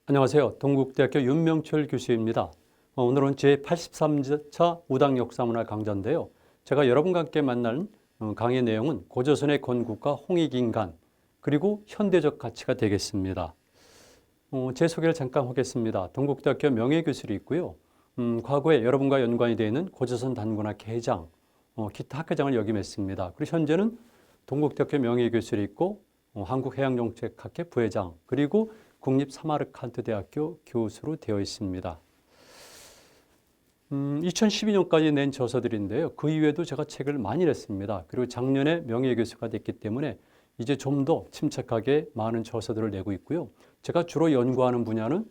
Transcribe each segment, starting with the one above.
안녕하세요. 동국대학교 윤명철 교수입니다. 오늘은 제83차 우당 역사문화 강좌인데요. 제가 여러분과 함께 만날 강의 내용은 고조선의 건국과 홍익인간 그리고 현대적 가치가 되겠습니다. 제 소개를 잠깐 하겠습니다. 동국대학교 명예교수로 있고요. 과거에 여러분과 연관이 되어 있는 고조선 단군학 회장, 기타 학회장을 역임했습니다. 그리고 현재는 동국대학교 명예교수로 있고 한국해양정책학회 부회장 그리고 국립사마르칸트 대학교 교수로 되어 있습니다. 2012년까지 낸 저서들인데요. 그 이후에도 제가 책을 많이 냈습니다. 그리고 작년에 명예교수가 됐기 때문에 이제 좀 더 침착하게 많은 저서들을 내고 있고요. 제가 주로 연구하는 분야는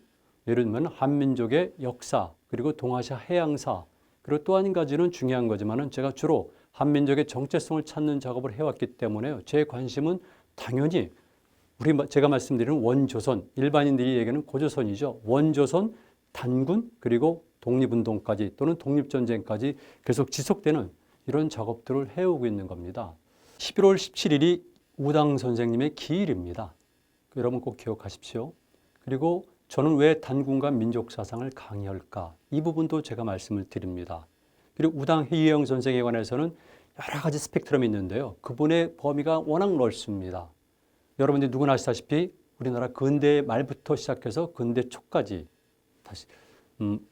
예를 들면 한민족의 역사, 그리고 동아시아 해양사, 그리고 또 한 가지는 중요한 거지만은 제가 주로 한민족의 정체성을 찾는 작업을 해왔기 때문에요. 제 관심은 당연히 제가 말씀드리는 원조선, 일반인들이 얘기하는 고조선이죠. 원조선, 단군, 그리고 독립운동까지 또는 독립전쟁까지 계속 지속되는 이런 작업들을 해오고 있는 겁니다. 11월 17일이 우당 선생님의 기일입니다. 여러분 꼭 기억하십시오. 그리고 저는 왜 단군과 민족사상을 강의할까? 이 부분도 제가 말씀을 드립니다. 그리고 우당 해이영 선생에 관해서는 여러 가지 스펙트럼이 있는데요. 그분의 범위가 워낙 넓습니다. 여러분들이 누구나 아시다시피 우리나라 근대 말부터 시작해서 근대 초까지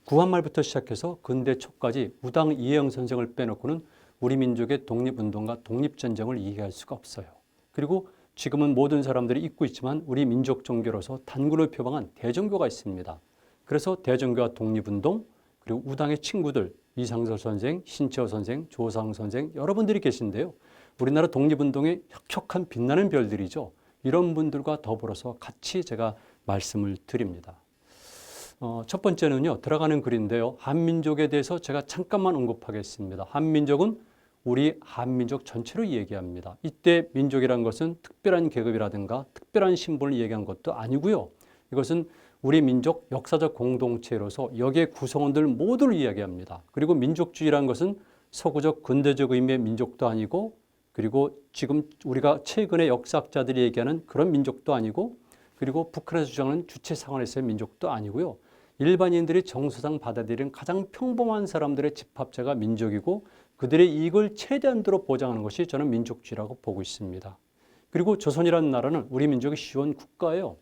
구한 말부터 시작해서 근대 초까지 우당 이해영 선생을 빼놓고는 우리 민족의 독립운동과 독립전쟁을 이해할 수가 없어요. 그리고 지금은 모든 사람들이 잊고 있지만 우리 민족 종교로서 단군을 표방한 대종교가 있습니다. 그래서 대종교와 독립운동 그리고 우당의 친구들 이상설 선생, 신채호 선생, 조상 선생 여러분들이 계신데요. 우리나라 독립운동의 혁혁한 빛나는 별들이죠. 이런 분들과 더불어서 같이 제가 말씀을 드립니다. 첫 번째는요. 들어가는 글인데요. 한민족에 대해서 제가 잠깐만 언급하겠습니다. 한민족은 우리 한민족 전체를 얘기합니다. 이때 민족이라는 것은 특별한 계급이라든가 특별한 신분을 얘기한 것도 아니고요. 이것은 우리 민족 역사적 공동체로서 여기에 구성원들 모두를 이야기합니다. 그리고 민족주의라는 것은 서구적 근대적 의미의 민족도 아니고 그리고 지금 우리가 최근에 역사학자들이 얘기하는 그런 민족도 아니고 그리고 북한에서 주장하는 주체상환에서의 민족도 아니고요. 일반인들이 정서상 받아들이는 가장 평범한 사람들의 집합체가 민족이고 그들의 이익을 최대한도로 보장하는 것이 저는 민족주의라고 보고 있습니다. 그리고 조선이라는 나라는 우리 민족의 시원 국가예요.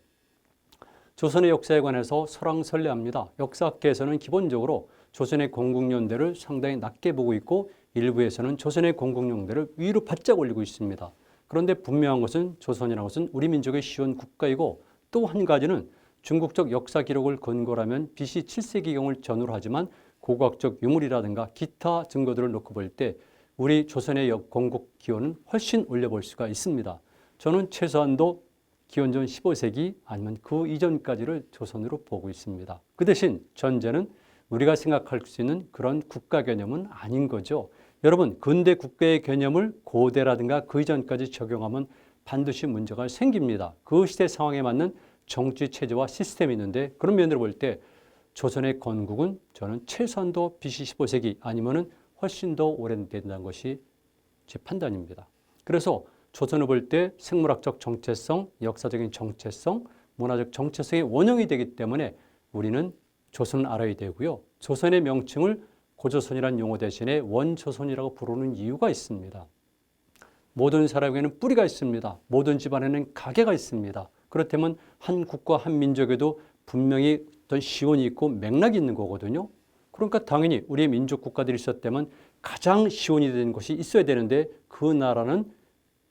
조선의 역사에 관해서 설왕설래합니다. 역사학계에서는 기본적으로 조선의 건국연대를 상당히 낮게 보고 있고 일부에서는 조선의 건국연대를 위로 바짝 올리고 있습니다. 그런데 분명한 것은 조선이라는 것은 우리 민족의 시원 국가이고 또 한 가지는 중국적 역사 기록을 근거로 하면 BC 7세기경을 전후로 하지만 고고학적 유물이라든가 기타 증거들을 놓고 볼 때 우리 조선의 건국 기원은 훨씬 올려볼 수가 있습니다. 저는 최소한도 기원전 15세기 아니면 그 이전까지를 조선으로 보고 있습니다. 그 대신 전제는 우리가 생각할 수 있는 그런 국가 개념은 아닌 거죠. 여러분 근대 국가의 개념을 고대라든가 그 이전까지 적용하면 반드시 문제가 생깁니다. 그 시대 상황에 맞는 정치 체제와 시스템이 있는데 그런 면으로 볼 때 조선의 건국은 저는 최소한도 BC 15세기 아니면은 훨씬 더 오래된다는 것이 제 판단입니다. 그래서 조선을 볼 때 생물학적 정체성, 역사적인 정체성, 문화적 정체성의 원형이 되기 때문에 우리는 조선을 알아야 되고요. 조선의 명칭을 고조선이라는 용어 대신에 원조선이라고 부르는 이유가 있습니다. 모든 사람에게는 뿌리가 있습니다. 모든 집안에는 가계가 있습니다. 그렇다면 한 국가 한 민족에도 분명히 어떤 시원이 있고 맥락이 있는 거거든요. 그러니까 당연히 우리의 민족 국가들이 있었다면 가장 시원이 되는 것이 있어야 되는데 그 나라는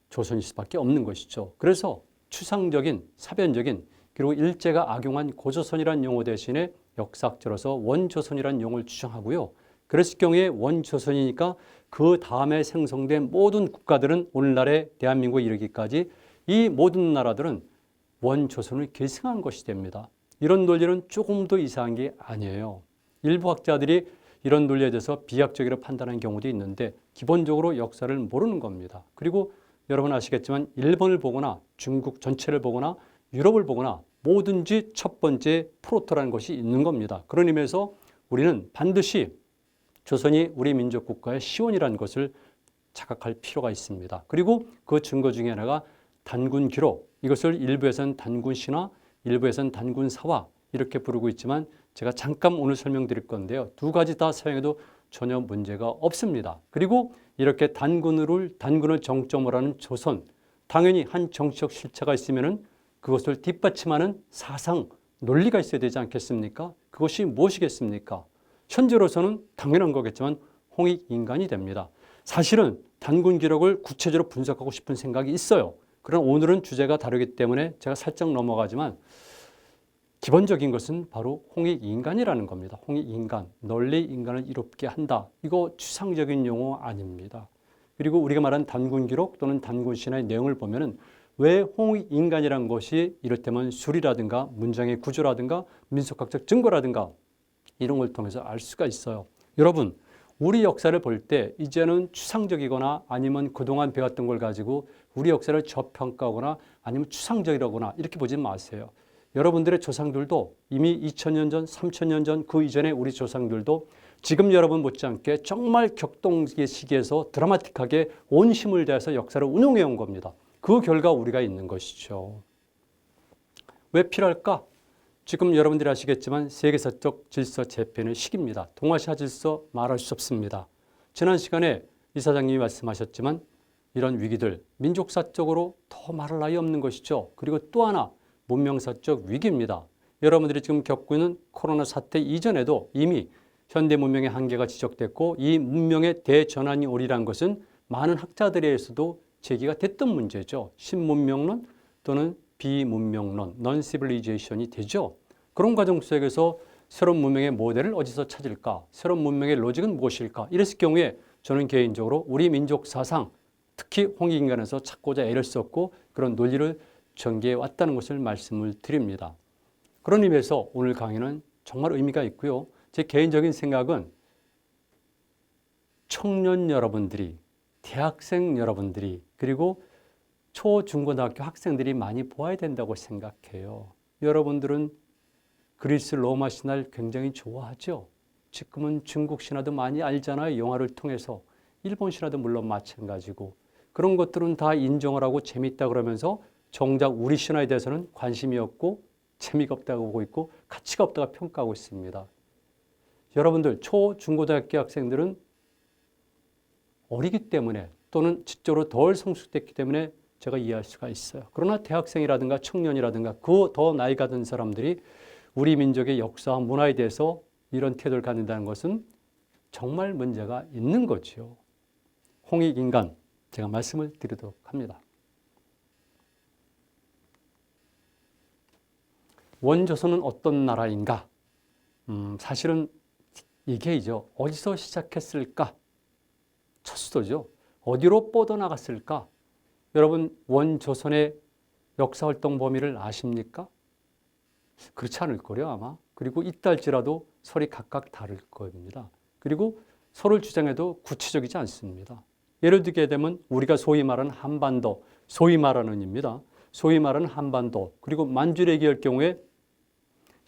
조선일 수밖에 없는 것이죠. 그래서 추상적인, 사변적인 그리고 일제가 악용한 고조선이라는 용어 대신에 역사학자로서 원조선이라는 용어를 주장하고요. 그랬을 경우에 원조선이니까 그 다음에 생성된 모든 국가들은 오늘날의 대한민국에 이르기까지 이 모든 나라들은 원조선을 계승한 것이 됩니다. 이런 논리는 조금 더 이상한 게 아니에요. 일부 학자들이 이런 논리에 대해서 비약적으로 판단하는 경우도 있는데 기본적으로 역사를 모르는 겁니다. 그리고 여러분 아시겠지만 일본을 보거나 중국 전체를 보거나 유럽을 보거나 뭐든지 첫 번째 프로토라는 것이 있는 겁니다. 그런 의미에서 우리는 반드시 조선이 우리 민족 국가의 시원이라는 것을 자각할 필요가 있습니다. 그리고 그 증거 중에 하나가 단군 기록, 이것을 일부에서는 단군 신화, 일부에서는 단군 사화 이렇게 부르고 있지만 제가 잠깐 오늘 설명드릴 건데요. 두 가지 다 사용해도 전혀 문제가 없습니다. 그리고 이렇게 단군을 정점으로 하는 조선, 당연히 한 정치적 실체가 있으면은 그것을 뒷받침하는 사상, 논리가 있어야 되지 않겠습니까? 그것이 무엇이겠습니까? 현재로서는 당연한 거겠지만 홍익인간이 됩니다. 사실은 단군 기록을 구체적으로 분석하고 싶은 생각이 있어요. 그러나 오늘은 주제가 다르기 때문에 제가 살짝 넘어가지만 기본적인 것은 바로 홍익인간이라는 겁니다. 홍익인간, 널리 인간을 이롭게 한다. 이거 추상적인 용어 아닙니다. 그리고 우리가 말한 단군 기록 또는 단군 신화의 내용을 보면은 왜 홍익인간이라는 것이 이를테면 술이라든가 문장의 구조라든가 민속학적 증거라든가 이런 걸 통해서 알 수가 있어요. 여러분, 우리 역사를 볼 때 이제는 추상적이거나 아니면 그동안 배웠던 걸 가지고 우리 역사를 저평가하거나 아니면 추상적이라거나 이렇게 보지 마세요. 여러분들의 조상들도 이미 2000년 전, 3000년 전 그 이전에 우리 조상들도 지금 여러분 못지않게 정말 격동의 시기에서 드라마틱하게 온 힘을 다해서 역사를 운용해 온 겁니다. 그 결과 우리가 있는 것이죠. 왜 필요할까? 지금 여러분들이 아시겠지만 세계사적 질서 재편의 시기입니다. 동아시아 질서 말할 수 없습니다. 지난 시간에 이사장님이 말씀하셨지만 이런 위기들 민족사적으로 더 말할 나위 없는 것이죠. 그리고 또 하나 문명사적 위기입니다. 여러분들이 지금 겪고 있는 코로나 사태 이전에도 이미 현대 문명의 한계가 지적됐고 이 문명의 대전환이 오리란 것은 많은 학자들에 의해서도 제기가 됐던 문제죠. 신문명론 또는 비문명론, non-civilization이 되죠. 그런 과정 속에서 새로운 문명의 모델을 어디서 찾을까? 새로운 문명의 로직은 무엇일까? 이랬을 경우에 저는 개인적으로 우리 민족 사상, 특히 홍익인간에서 찾고자 애를 썼고 그런 논리를 전개해 왔다는 것을 말씀을 드립니다. 그런 의미에서 오늘 강의는 정말 의미가 있고요. 제 개인적인 생각은 청년 여러분들이, 대학생 여러분들이 그리고 초, 중, 고등학교 학생들이 많이 보아야 된다고 생각해요. 여러분들은 그리스 로마 신화를 굉장히 좋아하죠. 지금은 중국 신화도 많이 알잖아요. 영화를 통해서. 일본 신화도 물론 마찬가지고. 그런 것들은 다 인정을 하고 재밌다 그러면서 정작 우리 신화에 대해서는 관심이 없고 재미가 없다고 보고 있고 가치가 없다고 평가하고 있습니다. 여러분들 초, 중고등학교 학생들은 어리기 때문에 또는 지적으로 덜 성숙됐기 때문에 제가 이해할 수가 있어요. 그러나 대학생이라든가 청년이라든가 그 더 나이가 든 사람들이 우리 민족의 역사와 문화에 대해서 이런 태도를 갖는다는 것은 정말 문제가 있는 거죠. 홍익인간 제가 말씀을 드리도록 합니다. 원조선은 어떤 나라인가? 사실은 이게이죠. 어디서 시작했을까? 첫 수도죠. 어디로 뻗어나갔을까? 여러분 원조선의 역사활동 범위를 아십니까? 그렇지 않을 거예요 아마. 그리고 있다 할지라도 설이 각각 다를 겁니다. 그리고 설을 주장해도 구체적이지 않습니다. 예를 들게 되면 우리가 소위 말하는 한반도, 소위 말하는 입니다. 소위 말하는 한반도 그리고 만주를 얘기할 경우에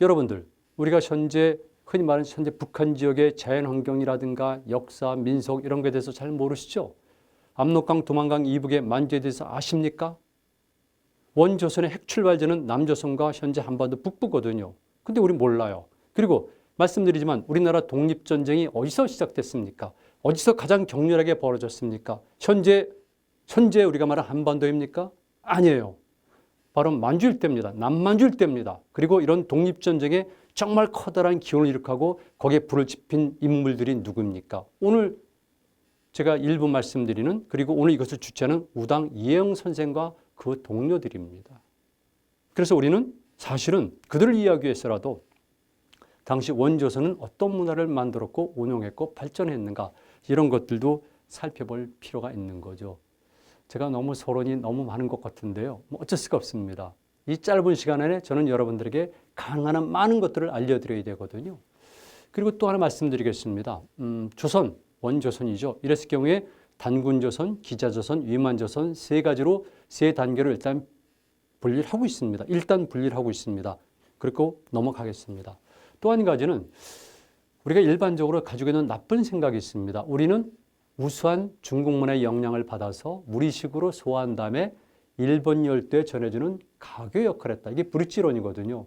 여러분들 우리가 현재 흔히 말하는 현재 북한 지역의 자연환경이라든가 역사, 민속 이런 것에 대해서 잘 모르시죠? 압록강, 두만강 이북의 만주에 대해서 아십니까? 원조선의 핵출발지는 남조선과 현재 한반도 북부거든요. 근데 우리 몰라요. 그리고 말씀드리지만 우리나라 독립전쟁이 어디서 시작됐습니까? 어디서 가장 격렬하게 벌어졌습니까? 현재 우리가 말하는 한반도입니까? 아니에요. 바로 만주일 때입니다. 남만주일 때입니다. 그리고 이런 독립전쟁에 정말 커다란 기운을 일으키고 거기에 불을 지핀 인물들이 누구입니까? 오늘 제가 일부 말씀드리는 그리고 오늘 이것을 주최하는 우당 이혜영 선생과 그 동료들입니다. 그래서 우리는 사실은 그들을 이해하기 위해서라도 당시 원조선은 어떤 문화를 만들었고 운영했고 발전했는가 이런 것들도 살펴볼 필요가 있는 거죠. 제가 너무 서론이 너무 많은 것 같은데요. 어쩔 수가 없습니다. 이 짧은 시간 안에 저는 여러분들에게 가능한 한 많은 것들을 알려드려야 되거든요. 그리고 또 하나 말씀드리겠습니다. 조선, 원조선이죠. 이랬을 경우에 단군조선, 기자조선, 위만조선 세 가지로 세 단계로 일단 분리를 하고 있습니다. 일단 분리를 하고 있습니다. 그리고 넘어가겠습니다. 또 한 가지는 우리가 일반적으로 가지고 있는 나쁜 생각이 있습니다. 우리는 우수한 중국 문화의 영향을 받아서 우리식으로 소화한 다음에 일본 열도에 전해주는 가교 역할을 했다. 이게 브릿지론이거든요.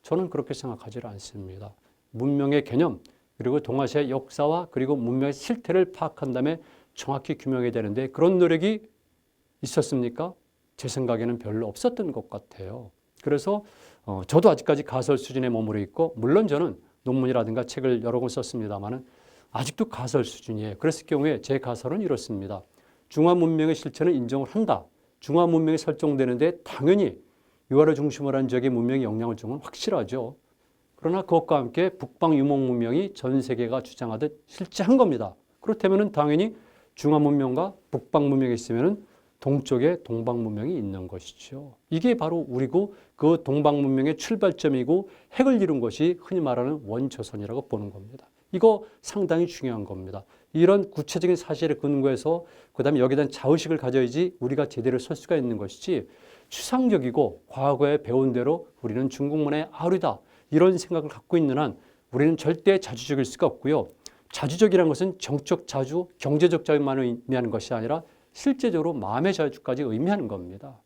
저는 그렇게 생각하지 않습니다. 문명의 개념, 그리고 동아시아의 역사와 그리고 문명의 실태를 파악한 다음에 정확히 규명해야 되는데 그런 노력이 있었습니까? 제 생각에는 별로 없었던 것 같아요. 그래서 저도 아직까지 가설 수준에 머무르 있고 물론 저는 논문이라든가 책을 여러 권 썼습니다만 아직도 가설 수준이에요. 그랬을 경우에 제 가설은 이렇습니다. 중화문명의 실체는 인정을 한다. 중화문명이 설정되는데 당연히 유화를 중심으로 한 지역의 문명의 영향을 준 건 확실하죠. 그러나 그것과 함께 북방유목문명이 전 세계가 주장하듯 실제한 겁니다. 그렇다면 당연히 중화문명과 북방문명이 있으면 동쪽에 동방문명이 있는 것이죠. 이게 바로 우리고 그 동방문명의 출발점이고 핵을 이룬 것이 흔히 말하는 원조선이라고 보는 겁니다. 이거 상당히 중요한 겁니다. 이런 구체적인 사실에 근거해서 그다음에 여기에 대한 자의식을 가져야지 우리가 제대로 설 수가 있는 것이지 추상적이고 과거에 배운 대로 우리는 중국문의 아류다 이런 생각을 갖고 있는 한 우리는 절대 자주적일 수가 없고요. 자주적이라는 것은 정적 자주, 경제적 자유만 의미하는 것이 아니라 실제적으로 마음의 자유까지 의미하는 겁니다.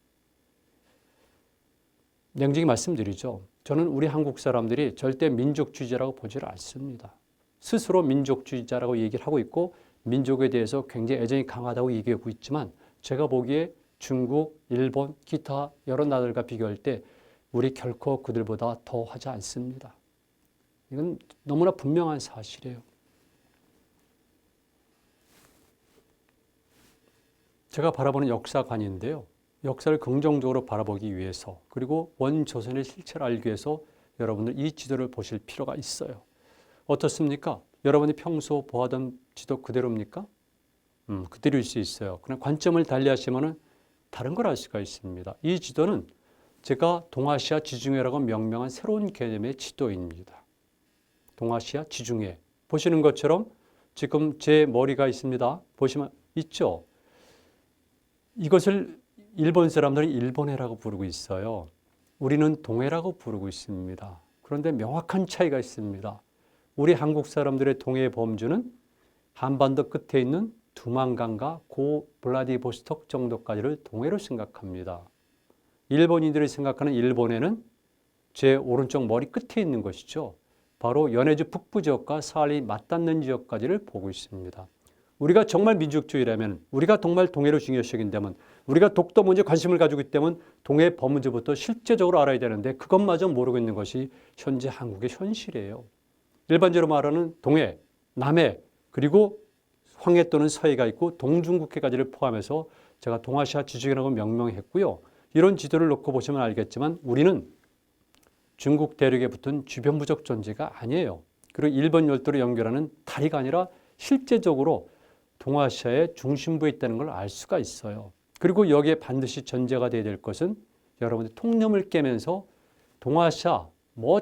냉정히 말씀드리죠. 저는 우리 한국 사람들이 절대 민족주의자라고 보지를 않습니다. 스스로 민족주의자라고 얘기를 하고 있고 민족에 대해서 굉장히 애정이 강하다고 얘기하고 있지만 제가 보기에 중국, 일본, 기타 여러 나라들과 비교할 때 우리 결코 그들보다 더 하지 않습니다. 이건 너무나 분명한 사실이에요. 제가 바라보는 역사관인데요. 역사를 긍정적으로 바라보기 위해서 그리고 원조선의 실체를 알기 위해서 여러분들 이 지도를 보실 필요가 있어요. 어떻습니까? 여러분이 평소 보았던 지도 그대로입니까? 그대로일 수 있어요. 그냥 관점을 달리하시면 다른 걸 알 수가 있습니다. 이 지도는 제가 동아시아 지중해라고 명명한 새로운 개념의 지도입니다. 동아시아 지중해. 보시는 것처럼 지금 제 머리가 있습니다. 보시면 있죠? 이것을 일본 사람들은 일본해라고 부르고 있어요. 우리는 동해라고 부르고 있습니다. 그런데 명확한 차이가 있습니다. 우리 한국 사람들의 동해의 범주는 한반도 끝에 있는 두만강과 고 블라디보스톡 정도까지를 동해로 생각합니다. 일본인들이 생각하는 일본해는 제 오른쪽 머리 끝에 있는 것이죠. 바로 연해주 북부 지역과 사할이 맞닿는 지역까지를 보고 있습니다. 우리가 정말 민족주의라면 우리가 정말 동해를 중요시 여긴다면 우리가 독도 문제에 관심을 가지고 있기 때문에 동해 범문제부터 실제적으로 알아야 되는데 그것마저 모르고 있는 것이 현재 한국의 현실이에요. 일반적으로 말하는 동해, 남해 그리고 황해 또는 서해가 있고 동중국해까지를 포함해서 제가 동아시아 지중해라고 명명했고요. 이런 지도를 놓고 보시면 알겠지만 우리는 중국 대륙에 붙은 주변부적 존재가 아니에요. 그리고 일본 열도를 연결하는 다리가 아니라 실제적으로 동아시아의 중심부에 있다는 걸 알 수가 있어요. 그리고 여기에 반드시 전제가 되어야 될 것은 여러분들 통념을 깨면서 동아시아,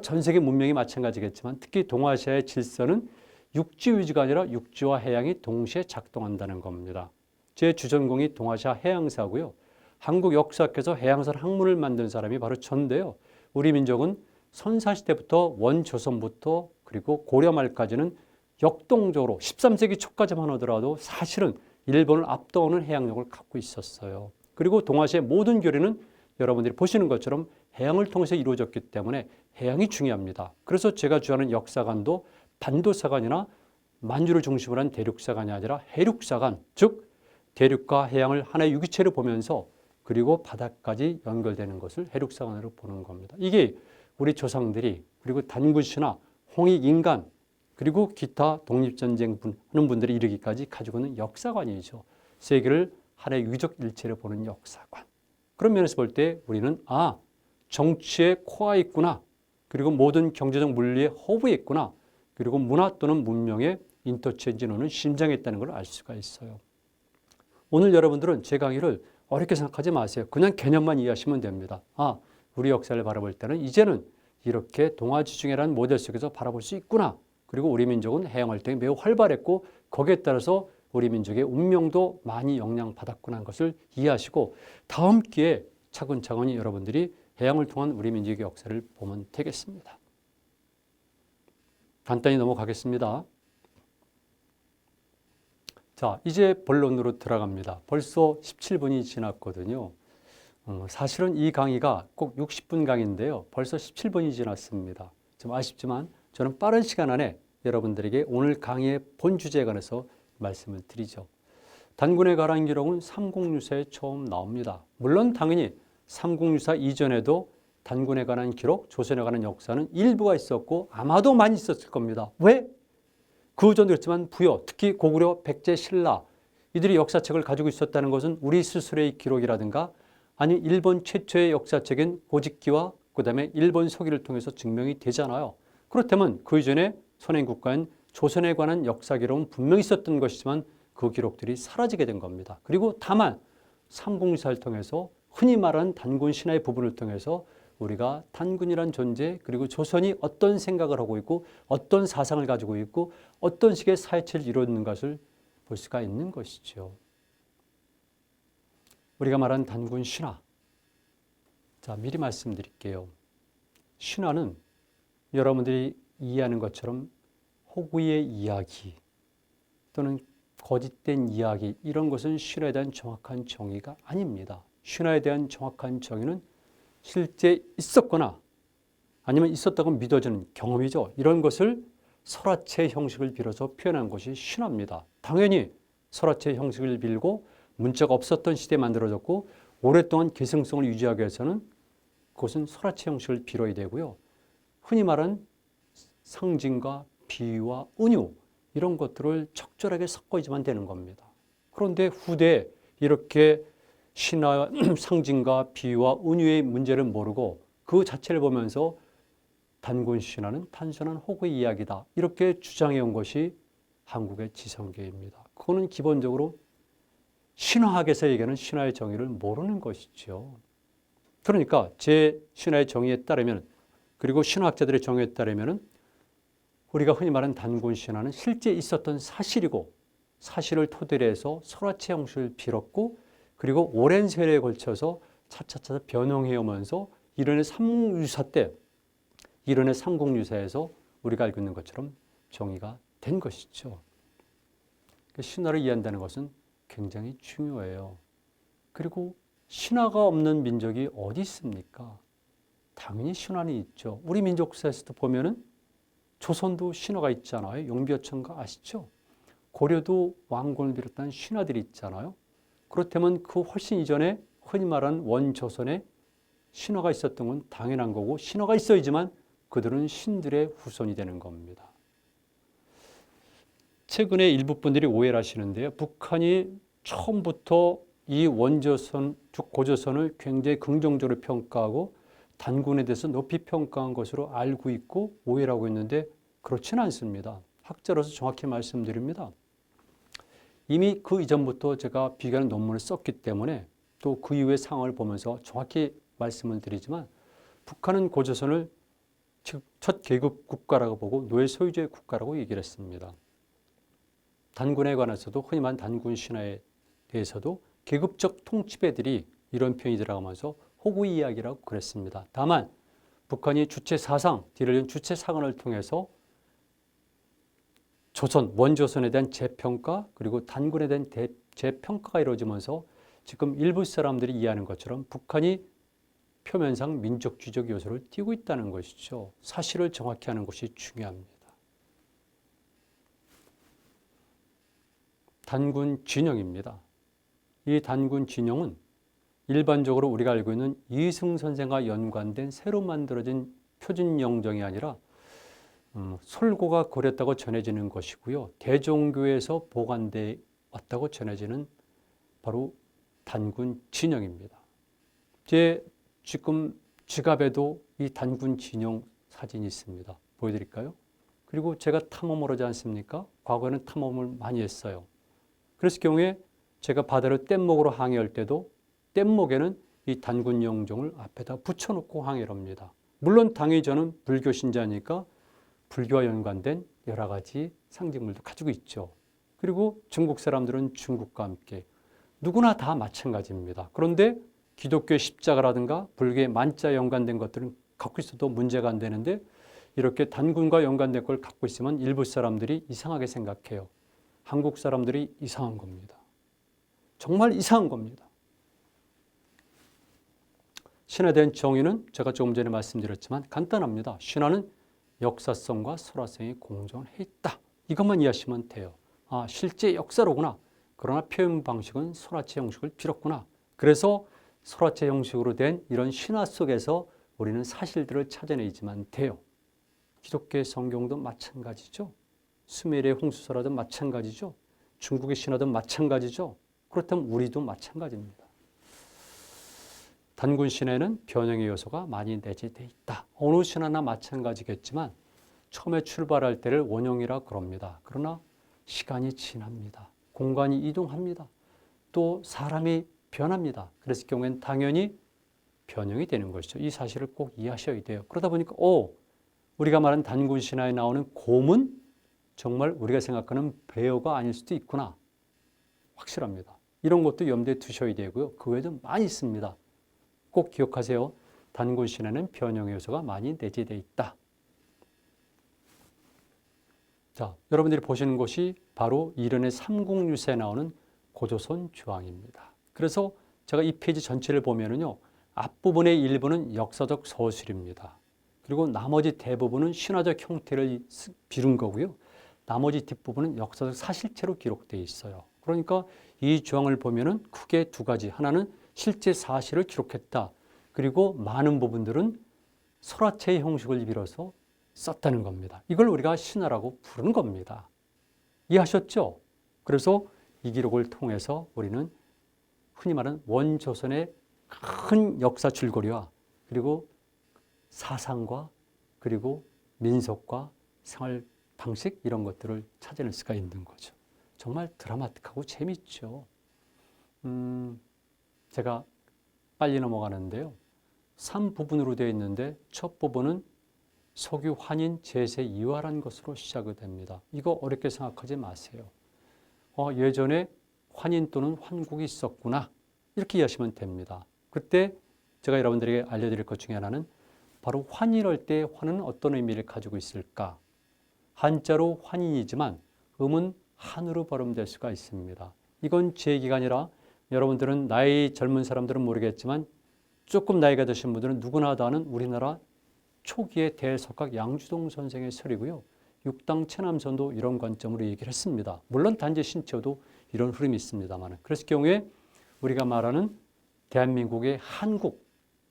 전 세계 문명이 마찬가지겠지만 특히 동아시아의 질서는 육지 위주가 아니라 육지와 해양이 동시에 작동한다는 겁니다. 제 주전공이 동아시아 해양사고요. 한국 역사학에서 해양사 학문을 만든 사람이 바로 저인데요. 우리 민족은 선사시대부터 원조선부터 그리고 고려 말까지는 역동적으로 13세기 초까지만 하더라도 사실은 일본을 앞도는 해양력을 갖고 있었어요. 그리고 동아시아의 모든 교류는 여러분들이 보시는 것처럼 해양을 통해서 이루어졌기 때문에 해양이 중요합니다. 그래서 제가 주하는 역사관도 반도사관이나 만주를 중심으로 한 대륙사관이 아니라 해륙사관, 즉 대륙과 해양을 하나의 유기체로 보면서 그리고 바다까지 연결되는 것을 해륙사관으로 보는 겁니다. 이게 우리 조상들이 그리고 단군신화, 홍익인간 그리고 기타 독립전쟁 하는 분들이 이르기까지 가지고 있는 역사관이죠. 세계를 하나의 유기적 일체로 보는 역사관. 그런 면에서 볼 때 우리는 정치의 코어에 있구나. 그리고 모든 경제적 물리의 허브에 있구나. 그리고 문화 또는 문명의 인터체인지노는 심장에 있다는 걸 알 수가 있어요. 오늘 여러분들은 제 강의를 어렵게 생각하지 마세요. 그냥 개념만 이해하시면 됩니다. 우리 역사를 바라볼 때는 이제는 이렇게 동아지중해라는 모델 속에서 바라볼 수 있구나. 그리고 우리 민족은 해양 활동이 매우 활발했고 거기에 따라서 우리 민족의 운명도 많이 영향받았구나 하는 것을 이해하시고 다음 기회에 차근차근히 여러분들이 해양을 통한 우리 민족의 역사를 보면 되겠습니다. 간단히 넘어가겠습니다. 자, 이제 본론으로 들어갑니다. 벌써 17분이 지났거든요. 사실은 이 강의가 꼭 60분 강의인데요. 벌써 17분이 지났습니다. 좀 아쉽지만 저는 빠른 시간 안에 여러분들에게 오늘 강의의 본 주제에 관해서 말씀을 드리죠. 단군에 관한 기록은 삼국유사에 처음 나옵니다. 물론 당연히 삼국유사 이전에도 단군에 관한 기록, 조선에 관한 역사는 일부가 있었고 아마도 많이 있었을 겁니다. 왜? 그 전도 그렇지만 부여, 특히 고구려, 백제, 신라 이들이 역사책을 가지고 있었다는 것은 우리 스스로의 기록이라든가 아니 일본 최초의 역사책인 고집기와 그다음에 일본 서기를 통해서 증명이 되잖아요. 그렇다면 그 이전에 선행국가인 조선에 관한 역사 기록은 분명히 있었던 것이지만 그 기록들이 사라지게 된 겁니다. 그리고 다만 삼국유사를 통해서 흔히 말하는 단군 신화의 부분을 통해서 우리가 단군이란 존재 그리고 조선이 어떤 생각을 하고 있고 어떤 사상을 가지고 있고 어떤 식의 사회체를 이루는 것을 볼 수가 있는 것이죠. 우리가 말한 단군 신화. 자, 미리 말씀드릴게요. 신화는 여러분들이 이해하는 것처럼 호구의 이야기 또는 거짓된 이야기 이런 것은 신화에 대한 정확한 정의가 아닙니다. 신화에 대한 정확한 정의는 실제 있었거나 아니면 있었다고 믿어지는 경험이죠. 이런 것을 설화체 형식을 빌어서 표현한 것이 신화입니다. 당연히 설화체 형식을 빌고 문자가 없었던 시대에 만들어졌고 오랫동안 계승성을 유지하기 위해서는 그것은 설화체 형식을 빌어야 되고요. 흔히 말하는 상징과 비유와 은유 이런 것들을 적절하게 섞어야지만 되는 겁니다. 그런데 후대에 이렇게 신화 상징과 비유와 은유의 문제를 모르고 그 자체를 보면서 단군 신화는 단순한 호구의 이야기다. 이렇게 주장해 온 것이 한국의 지성계입니다. 그거는 기본적으로 신화학에서 얘기하는 신화의 정의를 모르는 것이죠. 그러니까 제 신화의 정의에 따르면 그리고 신화학자들의 정의에 따르면 우리가 흔히 말하는 단군 신화는 실제 있었던 사실이고 사실을 토대로 해서 설화체 형식을 빌었고 그리고 오랜 세월에 걸쳐서 차차차 변형해 오면서 이른의 삼국유사 때 이른의 삼국유사에서 우리가 알고 있는 것처럼 정의가 된 것이죠. 신화를 이해한다는 것은 굉장히 중요해요. 그리고 신화가 없는 민족이 어디 있습니까? 당연히 신화는 있죠. 우리 민족사에서도 보면은 조선도 신화가 있잖아요. 용비어천가 아시죠? 고려도 왕권을 비롯한 신화들이 있잖아요. 그렇다면 그 훨씬 이전에 흔히 말하는 원조선에 신화가 있었던 건 당연한 거고 신화가 있어야지만 그들은 신들의 후손이 되는 겁니다. 최근에 일부 분들이 오해를 하시는데요. 북한이 처음부터 이 원조선, 즉 고조선을 굉장히 긍정적으로 평가하고 단군에 대해서 높이 평가한 것으로 알고 있고 오해를 하고 있는데 그렇지는 않습니다. 학자로서 정확히 말씀드립니다. 이미 그 이전부터 제가 비교하는 논문을 썼기 때문에 또 그 이후의 상황을 보면서 정확히 말씀을 드리지만 북한은 고조선을 즉 첫 계급 국가라고 보고 노예 소유주의 국가라고 얘기를 했습니다. 단군에 관해서도 흔히 말하는 단군 신화에 대해서도 계급적 통치배들이 이런 표현이 들어가면서 호구 이야기라고 그랬습니다. 다만 북한이 주체 사상, 뒤를 이은 주체 사관을 통해서 조선, 원조선에 대한 재평가 그리고 단군에 대한 재평가가 이루어지면서 지금 일부 사람들이 이해하는 것처럼 북한이 표면상 민족주의적 요소를 띠고 있다는 것이죠. 사실을 정확히 하는 것이 중요합니다. 단군 진영입니다. 이 단군 진영은 일반적으로 우리가 알고 있는 이승 선생과 연관된 새로 만들어진 표준 영정이 아니라 솔고가 그렸다고 전해지는 것이고요. 대종교에서 보관돼 왔다고 전해지는 바로 단군 진영입니다. 제 지금 지갑에도 이 단군 진영 사진이 있습니다. 보여드릴까요? 그리고 제가 탐험을 하지 않습니까? 과거에는 탐험을 많이 했어요. 그랬을 경우에 제가 바다를 뗏목으로 항해할 때도 뗏목에는 이 단군 영종을 앞에다 붙여놓고 항해를 합니다. 물론 당연히 저는 불교 신자니까 불교와 연관된 여러 가지 상징물도 가지고 있죠. 그리고 중국 사람들은 중국과 함께 누구나 다 마찬가지입니다. 그런데 기독교의 십자가라든가 불교의 만자에 연관된 것들은 갖고 있어도 문제가 안 되는데 이렇게 단군과 연관된 걸 갖고 있으면 일부 사람들이 이상하게 생각해요. 한국 사람들이 이상한 겁니다. 정말 이상한 겁니다. 신화에 대한 정의는 제가 조금 전에 말씀드렸지만 간단합니다. 신화는 역사성과 설화성이 공존해 있다. 이것만 이해하시면 돼요. 아, 실제 역사로구나. 그러나 표현 방식은 설화체 형식을 빌었구나. 그래서 설화체 형식으로 된 이런 신화 속에서 우리는 사실들을 찾아내지만 돼요. 기독교의 성경도 마찬가지죠. 수메르의 홍수설화도 마찬가지죠. 중국의 신화도 마찬가지죠. 그렇다면 우리도 마찬가지입니다. 단군 신화에는 변형의 요소가 많이 내재되어 있다. 어느 신화나 마찬가지겠지만 처음에 출발할 때를 원형이라 그럽니다. 그러나 시간이 지납니다. 공간이 이동합니다. 또 사람이 변합니다. 그랬을 경우에는 당연히 변형이 되는 것이죠. 이 사실을 꼭 이해하셔야 돼요. 그러다 보니까 우리가 말하는 단군 신화에 나오는 곰은 정말 우리가 생각하는 베어가 아닐 수도 있구나. 확실합니다. 이런 것도 염두에 두셔야 되고요. 그 외에도 많이 있습니다. 꼭 기억하세요. 단군 신화는 변형의 요소가 많이 내재되어 있다. 자, 여러분들이 보시는 것이 바로 이른의 삼국유사에 나오는 고조선 주왕입니다. 그래서 제가 이 페이지 전체를 보면은요, 앞부분의 일부는 역사적 서술입니다. 그리고 나머지 대부분은 신화적 형태를 빌은 거고요. 나머지 뒷부분은 역사적 사실체로 기록되어 있어요. 그러니까 이 주왕을 보면은 크게 두 가지. 하나는 실제 사실을 기록했다. 그리고 많은 부분들은 설화체의 형식을 빌어서 썼다는 겁니다. 이걸 우리가 신화라고 부르는 겁니다. 이해하셨죠? 그래서 이 기록을 통해서 우리는 흔히 말하는 원조선의 큰 역사 줄거리와 그리고 사상과 그리고 민속과 생활 방식 이런 것들을 찾아낼 수가 있는 거죠. 정말 드라마틱하고 재밌죠. 제가 빨리 넘어가는데요. 3부분으로 되어 있는데 첫 부분은 석유 환인 제세 이화라는 것으로 시작이 됩니다. 이거 어렵게 생각하지 마세요. 예전에 환인 또는 환국이 있었구나. 이렇게 이해하시면 됩니다. 그때 제가 여러분들에게 알려드릴 것 중에 하나는 바로 환인할 때 환은 어떤 의미를 가지고 있을까? 한자로 환인이지만 음은 한으로 발음될 수가 있습니다. 이건 제 얘기가 아니라 여러분들은 나이 젊은 사람들은 모르겠지만 조금 나이가 드신 분들은 누구나 다 아는 우리나라 초기의 대석학 양주동 선생의 설이고요. 육당 체남선도 이런 관점으로 얘기를 했습니다. 물론 단지 신체도 이런 흐름이 있습니다만 그랬을 경우에 우리가 말하는 대한민국의 한국,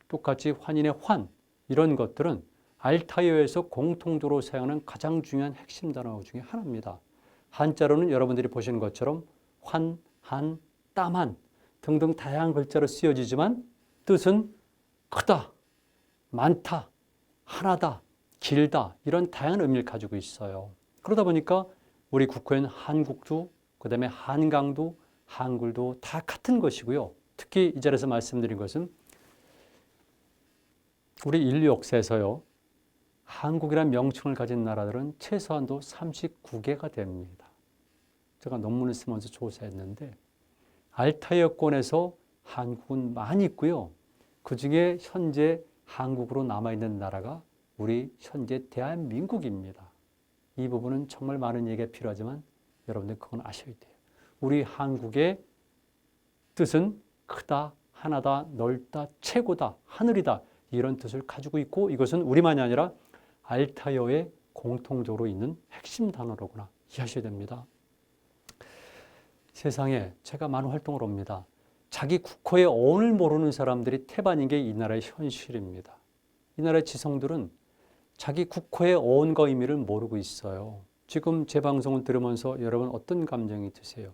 똑같이 환인의 환 이런 것들은 알타이어에서 공통적으로 사용하는 가장 중요한 핵심 단어 중에 하나입니다. 한자로는 여러분들이 보시는 것처럼 환, 한, 따만 등등 다양한 글자로 쓰여지지만 뜻은 크다, 많다, 하나다, 길다 이런 다양한 의미를 가지고 있어요. 그러다 보니까 우리 국호엔 한국도 그다음에 한강도 한글도 다 같은 것이고요. 특히 이 자리에서 말씀드린 것은 우리 인류 역사에서요. 한국이라는 명칭을 가진 나라들은 최소한도 39개가 됩니다. 제가 논문을 쓰면서 조사했는데 알타이어권에서 한국은 많이 있고요. 그중에 현재 한국으로 남아있는 나라가 우리 현재 대한민국입니다. 이 부분은 정말 많은 얘기가 필요하지만 여러분들 그건 아셔야 돼요. 우리 한국의 뜻은 크다, 하나다, 넓다, 최고다, 하늘이다 이런 뜻을 가지고 있고 이것은 우리만이 아니라 알타이어에 공통적으로 있는 핵심 단어로구나 이해하셔야 됩니다. 세상에 제가 많은 활동을 합니다. 자기 국호의 어원을 모르는 사람들이 태반인 게 이 나라의 현실입니다. 이 나라의 지성들은 자기 국호의 어원과 의미를 모르고 있어요. 지금 제 방송을 들으면서 여러분 어떤 감정이 드세요?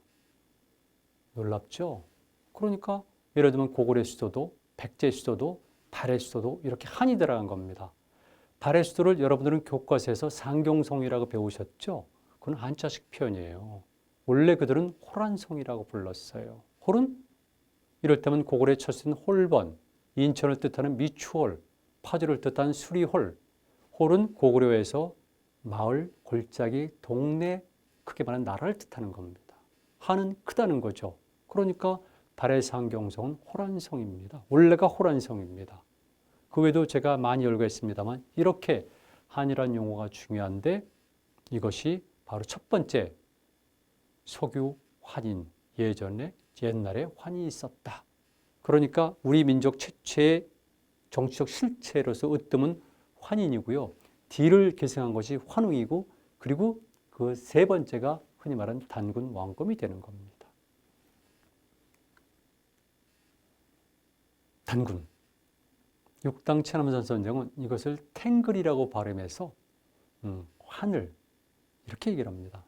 놀랍죠? 그러니까 예를 들면 고구려의 수도도 백제의 수도도 발해의 수도도 이렇게 한이 들어간 겁니다. 발해의 수도를 여러분들은 교과서에서 상경성이라고 배우셨죠? 그건 한자식 표현이에요. 원래 그들은 호란성이라고 불렀어요. 홀은 이럴 때면 고구려의 첫 쓰인 홀번, 인천을 뜻하는 미추홀, 파주를 뜻하는 수리홀, 홀은 고구려에서 마을, 골짜기, 동네, 크게 말하는 나라를 뜻하는 겁니다. 한은 크다는 거죠. 그러니까 발해 상경성은 호란성입니다. 원래가 호란성입니다. 그 외에도 제가 많이 열거했습니다만 이렇게 한이라는 용어가 중요한데 이것이 바로 첫 번째 석유 환인, 옛날에 환이 있었다. 그러니까 우리 민족 최초의 정치적 실체로서 으뜸은 환인이고요. D를 계승한 것이 환웅이고 그리고 그 세 번째가 흔히 말하는 단군 왕검이 되는 겁니다. 단군. 육당 체남선 선생은 이것을 탱글이라고 발음해서 하늘 이렇게 얘기를 합니다.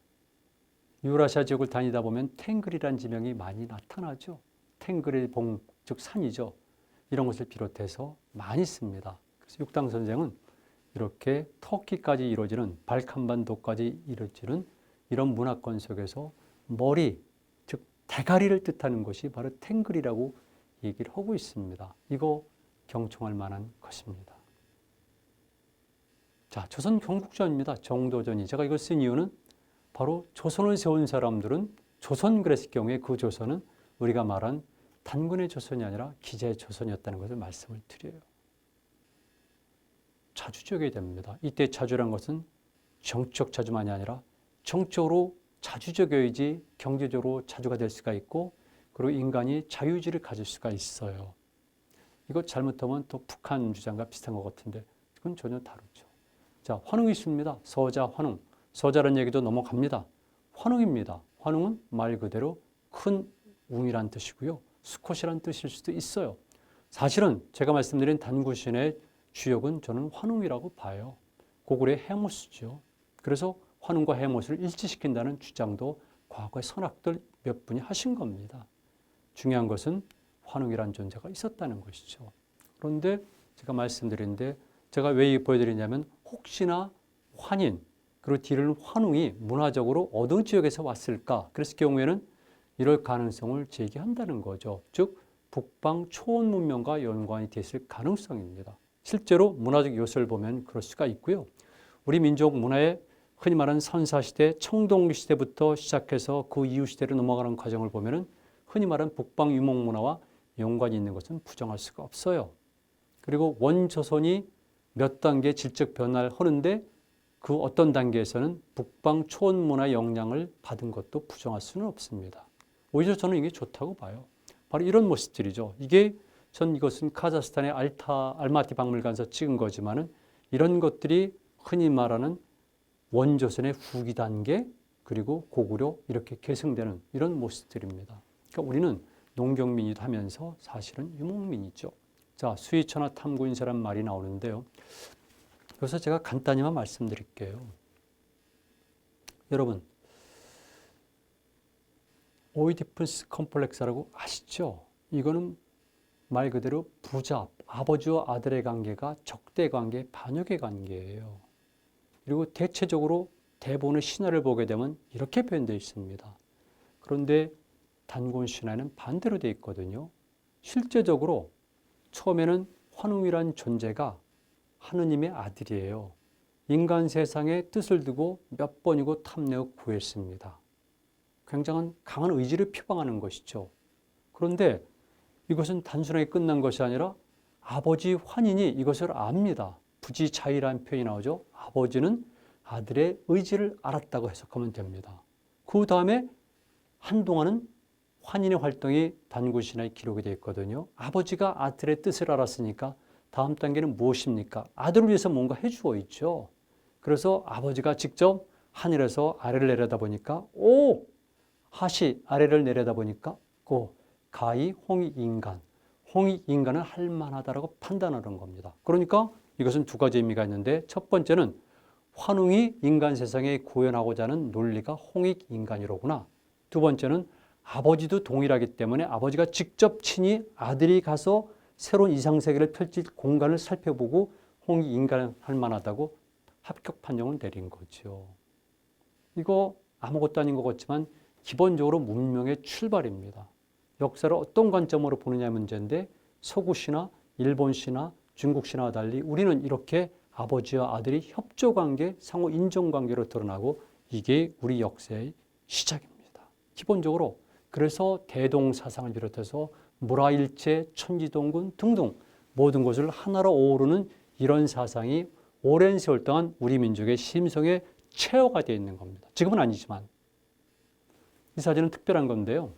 유라시아 지역을 다니다 보면 탱글이라는 지명이 많이 나타나죠. 탱글의 봉, 즉 산이죠. 이런 것을 비롯해서 많이 씁니다. 그래서 육당 선생은 이렇게 터키까지 이루어지는 발칸반도까지 이루어지는 이런 문화권 속에서 머리, 즉 대가리를 뜻하는 것이 바로 탱글이라고 얘기를 하고 있습니다. 이거 경청할 만한 것입니다. 자, 조선 경국전입니다. 정도전이. 제가 이걸 쓴 이유는 바로 조선을 세운 사람들은 조선 그랬을 경우에 그 조선은 우리가 말한 단군의 조선이 아니라 기자의 조선이었다는 것을 말씀을 드려요. 자주적이 됩니다. 이때 자주란 것은 정치적 자주만이 아니라 정적으로 자주적여야지 경제적으로 자주가 될 수가 있고 그리고 인간이 자유의지를 가질 수가 있어요. 이거 잘못하면 또 북한 주장과 비슷한 것 같은데 그건 전혀 다르죠. 자, 환웅이 있습니다. 서자, 환웅. 서자라는 얘기도 넘어갑니다. 환웅입니다. 환웅은 말 그대로 큰 웅이란 뜻이고요. 수컷이란 뜻일 수도 있어요. 사실은 제가 말씀드린 단구신의 주역은 저는 환웅이라고 봐요. 고구려의 해모수죠. 그래서 환웅과 해모수를 일치시킨다는 주장도 과거의 선학들 몇 분이 하신 겁니다. 중요한 것은 환웅이라는 존재가 있었다는 것이죠. 그런데 제가 말씀드린데 제가 왜 보여드리냐면 혹시나 환인 그리고 뒤를 환웅이 문화적으로 어느 지역에서 왔을까? 그랬을 경우에는 이럴 가능성을 제기한다는 거죠. 즉 북방 초원 문명과 연관이 됐을 가능성입니다. 실제로 문화적 요소를 보면 그럴 수가 있고요. 우리 민족 문화의 흔히 말하는 선사시대, 청동기시대부터 시작해서 그 이후 시대로 넘어가는 과정을 보면 흔히 말하는 북방 유목문화와 연관이 있는 것은 부정할 수가 없어요. 그리고 원조선이 몇 단계 질적 변화를 하는데 그 어떤 단계에서는 북방 초원문화 영향을 받은 것도 부정할 수는 없습니다. 오히려 저는 이게 좋다고 봐요. 바로 이런 모습들이죠. 전 이것은 카자흐스탄의 알마티 박물관에서 찍은 거지만은 이런 것들이 흔히 말하는 원조선의 후기 단계 그리고 고구려 이렇게 계승되는 이런 모습들입니다. 그러니까 우리는 농경민이도 하면서 사실은 유목민이죠. 자, 수의처나 탐구인사란 말이 나오는데요. 그래서 제가 간단히만 말씀드릴게요. 여러분, 오이디푸스 컴플렉스라고 아시죠? 이거는 말 그대로 부자, 아버지와 아들의 관계가 적대 관계, 반역의 관계예요. 그리고 대체적으로 대부분의 신화를 보게 되면 이렇게 표현되어 있습니다. 그런데 단군 신화에는 반대로 되어 있거든요. 실제적으로 처음에는 환웅이라는 존재가 하느님의 아들이에요. 인간 세상에 뜻을 두고 몇 번이고 탐내어 구했습니다. 굉장한 강한 의지를 표방하는 것이죠. 그런데 이것은 단순하게 끝난 것이 아니라 아버지 환인이 이것을 압니다. 부지자의라는 표현이 나오죠. 아버지는 아들의 의지를 알았다고 해석하면 됩니다. 그 다음에 한동안은 환인의 활동이 단군신화에 기록이 되어 있거든요. 아버지가 아들의 뜻을 알았으니까 다음 단계는 무엇입니까? 아들을 위해서 뭔가 해주어 있죠. 그래서 아버지가 직접 하늘에서 아래를 내려다보니까 하시 아래를 내려다보니까 가히 홍익인간, 홍익인간은 할만하다라고 판단하는 겁니다. 그러니까 이것은 두 가지 의미가 있는데 첫 번째는 환웅이 인간 세상에 구현하고자 하는 논리가 홍익인간이로구나. 두 번째는 아버지도 동일하기 때문에 아버지가 직접 친히 아들이 가서 새로운 이상세계를 펼칠 공간을 살펴보고 홍익인간은 할만하다고 합격 판정을 내린 거죠. 이거 아무것도 아닌 것 같지만 기본적으로 문명의 출발입니다. 역사를 어떤 관점으로 보느냐 문제인데 서구 신화, 일본 신화, 중국 신화와 달리 우리는 이렇게 아버지와 아들이 협조관계, 상호 인정관계로 드러나고 이게 우리 역사의 시작입니다. 기본적으로 그래서 대동사상을 비롯해서 물화일체, 천지동군 등등 모든 것을 하나로 어우르는 이런 사상이 오랜 세월 동안 우리 민족의 심성에 체화가 되어 있는 겁니다. 지금은 아니지만 이 사진은 특별한 건데요.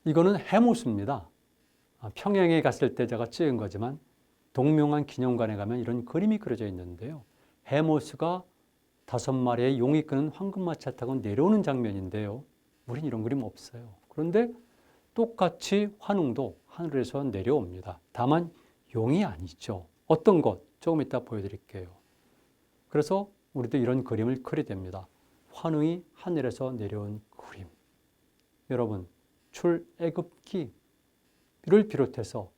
이거는 해모수입니다. 평양에 갔을 때 제가 찍은 거지만 동명한 기념관에 가면 이런 그림이 그려져 있는데요. 해모수가 5마리의 용이 끄는 황금마차 타고 내려오는 장면인데요. 우린 이런 그림 없어요. 그런데 똑같이 환웅도 하늘에서 내려옵니다. 다만 용이 아니죠. 어떤 것? 조금 이따 보여드릴게요. 그래서 우리도 이런 그림을 그리게 됩니다. 환웅이 하늘에서 내려온 그림. 여러분, 출애굽기를 비롯해서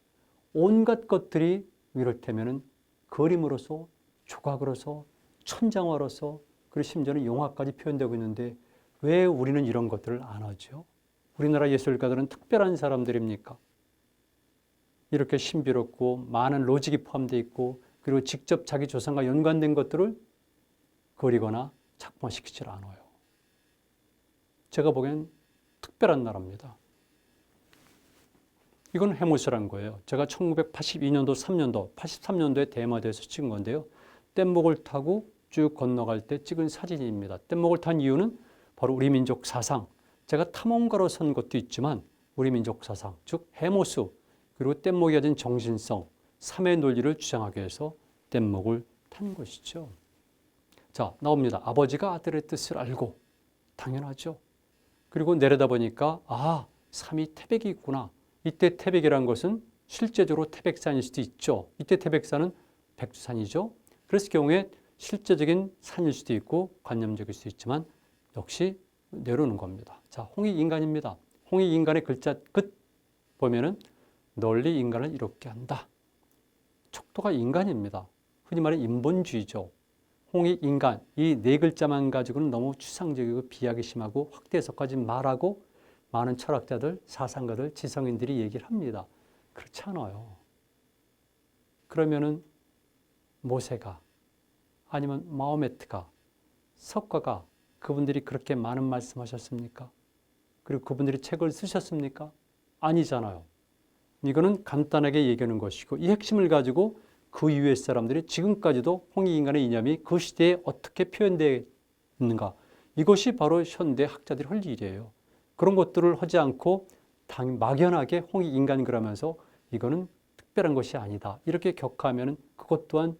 온갖 것들이 이를테면 그림으로서, 조각으로서, 천장화로서, 그리고 심지어는 영화까지 표현되고 있는데 왜 우리는 이런 것들을 안 하죠? 우리나라 예술가들은 특별한 사람들입니까? 이렇게 신비롭고 많은 로직이 포함되어 있고 그리고 직접 자기 조상과 연관된 것들을 그리거나 작품화시키질 않아요. 제가 보기엔 특별한 나라입니다. 이건 해모수란 거예요. 제가 1982년도, 3년도, 83년도에 대마도에서 찍은 건데요. 뗏목을 타고 쭉 건너갈 때 찍은 사진입니다. 뗏목을 탄 이유는 바로 우리 민족 사상, 제가 탐험가로 선 것도 있지만 우리 민족 사상, 즉 해모수, 그리고 뗏목이 가진 정신성, 삼의 논리를 주장하기 위해서 뗏목을 탄 것이죠. 자, 나옵니다. 아버지가 아들의 뜻을 알고, 당연하죠. 그리고 내려다 보니까 삼이 태백이 있구나. 이때 태백이란 것은 실제적으로 태백산일 수도 있죠. 이때 태백산은 백두산이죠. 그랬을 경우에 실제적인 산일 수도 있고 관념적일 수도 있지만 역시 내려오는 겁니다. 자, 홍익인간입니다. 홍익인간의 글자 끝 보면은 널리 인간을 이롭게 한다. 척도가 인간입니다. 흔히 말하는 인본주의죠. 홍익인간, 이 네 글자만 가지고는 너무 추상적이고 비하기 심하고 확대 해석하지 말라고 많은 철학자들, 사상가들, 지성인들이 얘기를 합니다. 그렇지 않아요. 그러면은 모세가 아니면 마호메트가, 석가가 그분들이 그렇게 많은 말씀하셨습니까? 그리고 그분들이 책을 쓰셨습니까? 아니잖아요. 이거는 간단하게 얘기하는 것이고 이 핵심을 가지고 그 이후의 사람들이 지금까지도 홍익인간의 이념이 그 시대에 어떻게 표현되어 있는가, 이것이 바로 현대 학자들이 할 일이에요. 그런 것들을 하지 않고 막연하게 홍익인간 그러면서 이거는 특별한 것이 아니다, 이렇게 격하면 그것 또한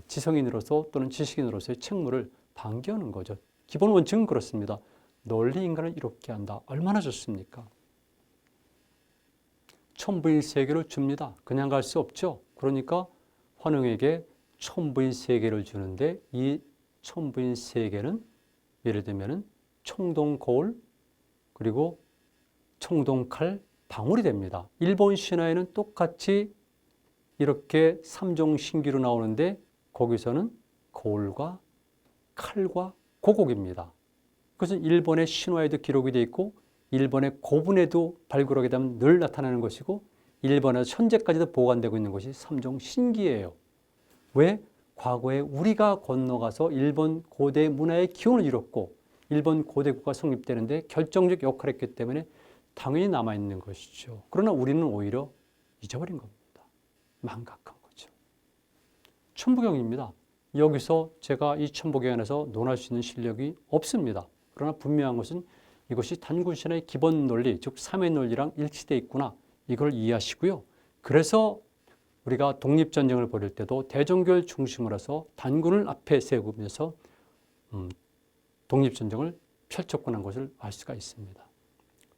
지성인으로서 또는 지식인으로서의 책무를 방기하는 거죠. 기본 원칙은 그렇습니다. 널리 인간을 이롭게 한다. 얼마나 좋습니까? 천부인 세계를 줍니다. 그냥 갈 수 없죠. 그러니까 환웅에게 천부인 세계를 주는데 이 천부인 세계는 예를 들면 청동 거울 그리고 청동 칼, 방울이 됩니다. 일본 신화에는 똑같이 이렇게 삼종 신기로 나오는데 거기서는 거울과 칼과 고곡입니다. 그것은 일본의 신화에도 기록이 되어 있고 일본의 고분에도 발굴하게 되면 늘 나타나는 것이고 일본에서 현재까지도 보관되고 있는 것이 삼종 신기예요. 왜? 과거에 우리가 건너가서 일본 고대 문화의 기원을 이뤘고 일본 고대 국가 성립되는데 결정적 역할을 했기 때문에 당연히 남아있는 것이죠. 그러나 우리는 오히려 잊어버린 겁니다. 망각한 거죠. 천부경입니다. 여기서 제가 이 천부경에 관해서 논할 수 있는 실력이 없습니다. 그러나 분명한 것은 이것이 단군신의 기본 논리, 즉 삼의 논리랑 일치되어 있구나, 이걸 이해하시고요. 그래서 우리가 독립전쟁을 벌일 때도 대종교를 중심으로 해서 단군을 앞에 세우면서 독립전쟁을 펼쳤구나 하는 것을 알 수가 있습니다.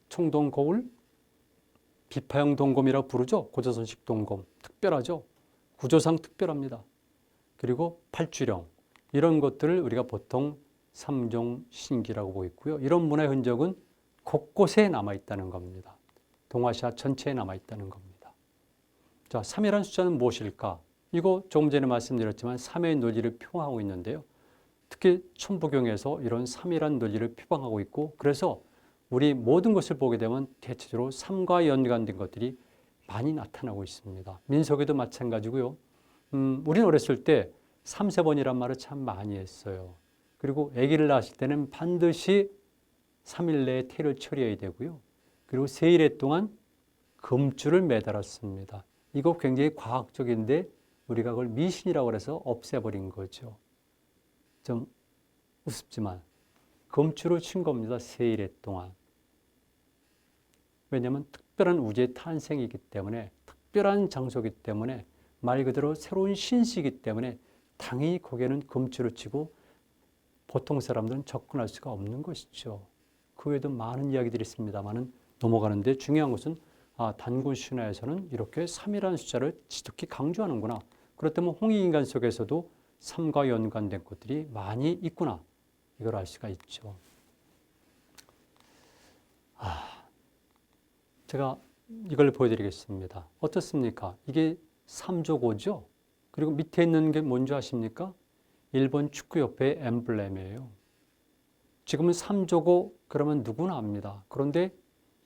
청동거울, 비파형 동검이라고 부르죠. 고조선식 동검, 특별하죠. 구조상 특별합니다. 그리고 팔주령, 이런 것들을 우리가 보통 삼종신기라고 보고 있고요. 이런 문화의 흔적은 곳곳에 남아있다는 겁니다. 동아시아 전체에 남아있다는 겁니다. 자, 3이라는 숫자는 무엇일까? 이거 조금 전에 말씀드렸지만 3의 논리를 표방하고 있는데요. 특히 천부경에서 이런 3이라는 논리를 표방하고 있고 그래서 우리 모든 것을 보게 되면 대체적으로 3과 연관된 것들이 많이 나타나고 있습니다. 민속에도 마찬가지고요. 우리는 어렸을 때 3, 세번이란 말을 참 많이 했어요. 그리고 아기를 낳았을 때는 반드시 3일 내에 태를 처리해야 되고요. 그리고 3일 동안 금줄을 매달았습니다. 이거 굉장히 과학적인데 우리가 그걸 미신이라고 해서 없애버린 거죠. 좀 우습지만 금줄을 친 겁니다. 3일 동안. 왜냐하면 특별한 우주의 탄생이기 때문에 특별한 장소이기 때문에 말 그대로 새로운 신시이기 때문에 당연히 거기에는 금줄을 치고 보통 사람들은 접근할 수가 없는 것이죠. 그 외에도 많은 이야기들이 있습니다만은 넘어가는데 중요한 것은 단군 신화에서는 이렇게 3이라는 숫자를 지독히 강조하는구나. 그렇다면 홍익인간 속에서도 3과 연관된 것들이 많이 있구나. 이걸 알 수가 있죠. 제가 이걸 보여드리겠습니다. 어떻습니까? 이게 3조고죠. 그리고 밑에 있는 게 뭔지 아십니까? 일본 축구협회의 엠블렘이에요. 지금은 3조고 그러면 누구나 압니다. 그런데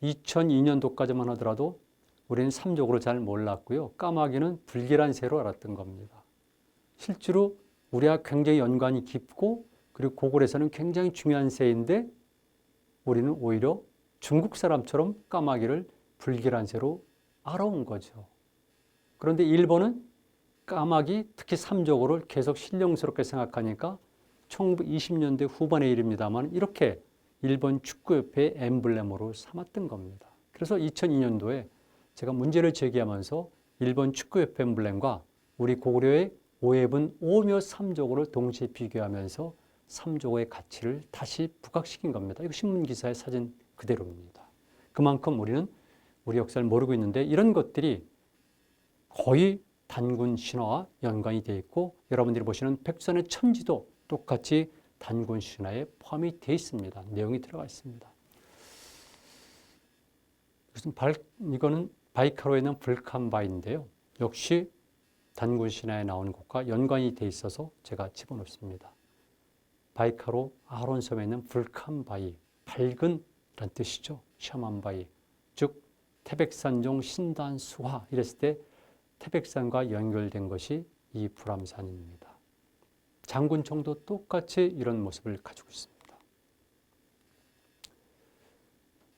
2002년도까지만 하더라도 우리는 3조고를 잘 몰랐고요. 까마귀는 불길한 새로 알았던 겁니다. 실제로 우리와 굉장히 연관이 깊고 그리고 고골에서는 굉장히 중요한 새인데 우리는 오히려 중국 사람처럼 까마귀를 불길한 새로 알아온 거죠. 그런데 일본은 까마귀, 특히 3조고를 계속 신령스럽게 생각하니까 1920년대 후반의 일입니다만 이렇게 일본 축구협회의 엠블렘으로 삼았던 겁니다. 그래서 2002년도에 제가 문제를 제기하면서 일본 축구협회 엠블렘과 우리 고구려의 오해분 오묘 3조고를 동시에 비교하면서 3조고의 가치를 다시 부각시킨 겁니다. 이거 신문기사의 사진 그대로입니다. 그만큼 우리는 우리 역사를 모르고 있는데 이런 것들이 거의 단군 신화와 연관이 되어 있고 여러분들이 보시는 백두산의 천지도 똑같이 단군 신화에 포함이 되어 있습니다. 내용이 들어가 있습니다. 이거는 바이카로에 있는 불칸바위인데요. 역시 단군 신화에 나오는 곳과 연관이 되어 있어서 제가 집어넣습니다. 바이카로 아론섬에 있는 불칸바위, 밝은 이란 뜻이죠. 샤만바위, 즉 태백산종 신단수화 이랬을 때 태백산과 연결된 것이 이 불암산입니다. 장군청도 똑같이 이런 모습을 가지고 있습니다.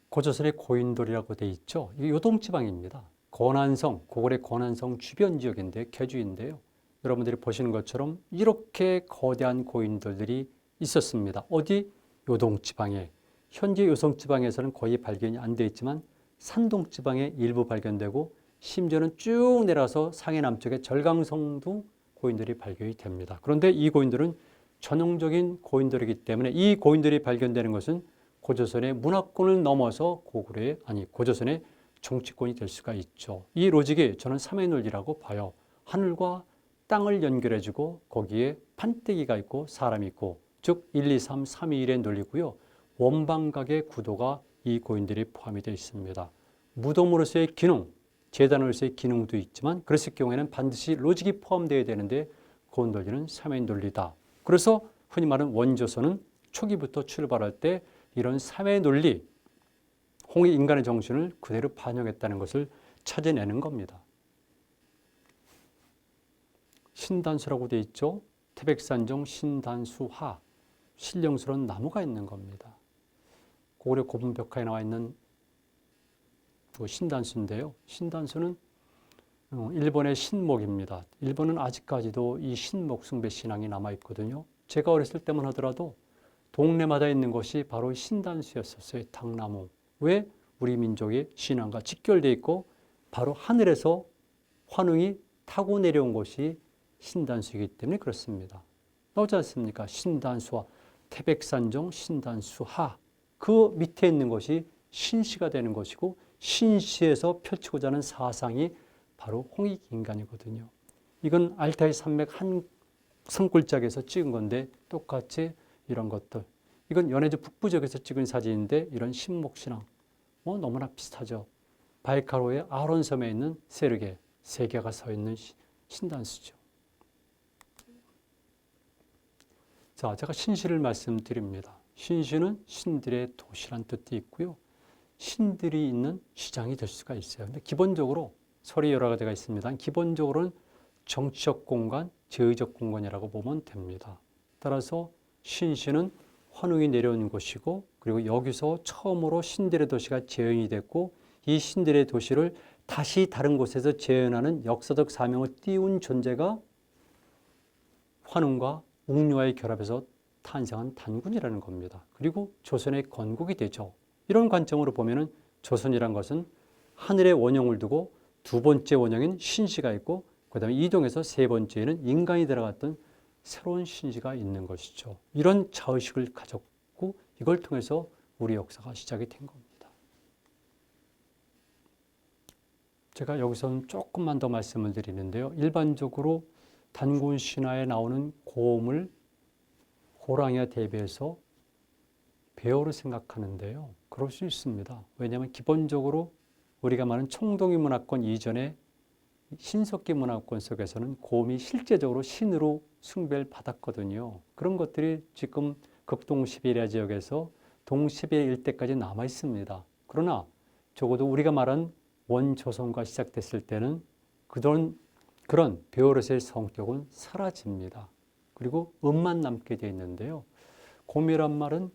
고조선의 고인돌이라고 되어 있죠. 이게 요동지방입니다. 권한성, 고골의 권한성 주변 지역인데 개주인데요. 여러분들이 보시는 것처럼 이렇게 거대한 고인돌들이 있었습니다. 어디? 요동지방에. 현재 요성지방에서는 거의 발견이 안 되어 있지만 산동지방에 일부 발견되고 심지어는 쭉 내려서 상해 남쪽의 절강성도 고인돌이 발견이 됩니다. 그런데 이 고인돌은 전형적인 고인돌이기 때문에 이 고인돌이 발견되는 것은 고조선의 문화권을 넘어서 고조선의 정치권이 될 수가 있죠. 이 로직이 저는 삼의 논리라고 봐요. 하늘과 땅을 연결해주고 거기에 판때기가 있고 사람이 있고 즉 1, 2, 3, 3, 2, 1의 논리고요. 원방각의 구도가 이 고인들이 포함이 되어 있습니다. 무덤으로서의 기능, 재단으로서의 기능도 있지만 그랬을 경우에는 반드시 로직이 포함되어야 되는데 그 논리는 삼의 논리다. 그래서 흔히 말하는 원조선은 초기부터 출발할 때 이런 삼의 논리, 홍익 인간의 정신을 그대로 반영했다는 것을 찾아내는 겁니다. 신단수라고 되어 있죠. 태백산종 신단수화, 신령스러운 나무가 있는 겁니다. 고구려 고분벽화에 나와 있는 신단수인데요. 신단수는 일본의 신목입니다. 일본은 아직까지도 이 신목 숭배 신앙이 남아있거든요. 제가 어렸을 때만 하더라도 동네마다 있는 것이 바로 신단수였었어요. 당나무. 왜? 우리 민족의 신앙과 직결되어 있고 바로 하늘에서 환웅이 타고 내려온 것이 신단수이기 때문에 그렇습니다. 나오지 않습니까? 신단수와 태백산종 신단수하. 그 밑에 있는 것이 신시가 되는 것이고 신시에서 펼치고자 하는 사상이 바로 홍익인간이거든요. 이건 알타이 산맥 한 산골짜기에서 찍은 건데 똑같이 이런 것들. 이건 연해주 북부 지역에서 찍은 사진인데 이런 신목신앙. 너무나 비슷하죠. 바이카로의 아론섬에 있는 세르게, 세 개가 서 있는 신단수죠. 자, 제가 신시를 말씀드립니다. 신시는 신들의 도시란 뜻도 있고요. 신들이 있는 시장이 될 수가 있어요. 근데 기본적으로 설이 여러 가지가 있습니다. 기본적으로는 정치적 공간, 제의적 공간이라고 보면 됩니다. 따라서 신시는 환웅이 내려온 곳이고 그리고 여기서 처음으로 신들의 도시가 재현이 됐고 이 신들의 도시를 다시 다른 곳에서 재현하는 역사적 사명을 띄운 존재가 환웅과 웅류와의 결합에서 탄생한 단군이라는 겁니다. 그리고 조선의 건국이 되죠. 이런 관점으로 보면은 조선이란 것은 하늘의 원형을 두고 두 번째 원형인 신시가 있고 그다음에 이동해서 세 번째에는 인간이 들어갔던 새로운 신시가 있는 것이죠. 이런 자의식을 가졌고 이걸 통해서 우리 역사가 시작이 된 겁니다. 제가 여기서는 조금만 더 말씀을 드리는데요. 일반적으로 단군 신화에 나오는 곰을 호랑이와 대비해서 배어로 생각하는데요. 그럴 수 있습니다. 왜냐하면 기본적으로 우리가 말하는 청동기 문화권 이전에 신석기 문화권 속에서는 곰이 실제적으로 신으로 숭배를 받았거든요. 그런 것들이 지금 극동 시베리아 지역에서 동시베리아 일대까지 남아 있습니다. 그러나 적어도 우리가 말한 원조선과 시작됐을 때는 그런 베오르스의 성격은 사라집니다. 그리고 음만 남게 되어 있는데요. 곰이란 말은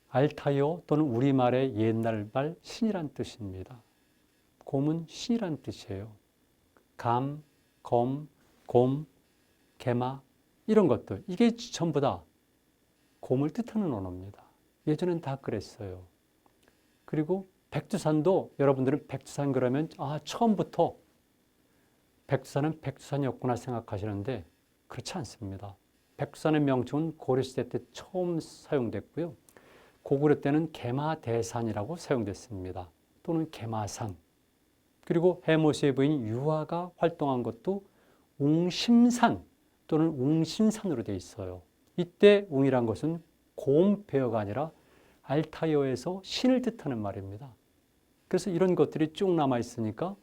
알타이어 또는 우리말의 옛날말 신이란 뜻입니다. 곰은 신이란 뜻이에요. 감, 검, 곰, 개마 이런 것들 이게 전부 다 곰을 뜻하는 언어입니다. 예전엔 다 그랬어요. 그리고 백두산도 여러분들은 백두산 그러면 처음부터 백두산은 백두산이었구나 생각하시는데 그렇지 않습니다. 백두산의 명칭은 고려시대 때 처음 사용됐고요. 고구려 때는 개마대산이라고 사용됐습니다. 또는 개마산. 그리고 해모수의 부인 유화가 활동한 것도 웅심산 또는 웅신산으로 되어 있어요. 이때 웅이란 것은 곰배어가 아니라 알타이어에서 신을 뜻하는 말입니다. 그래서 이런 것들이 쭉 남아 있으니까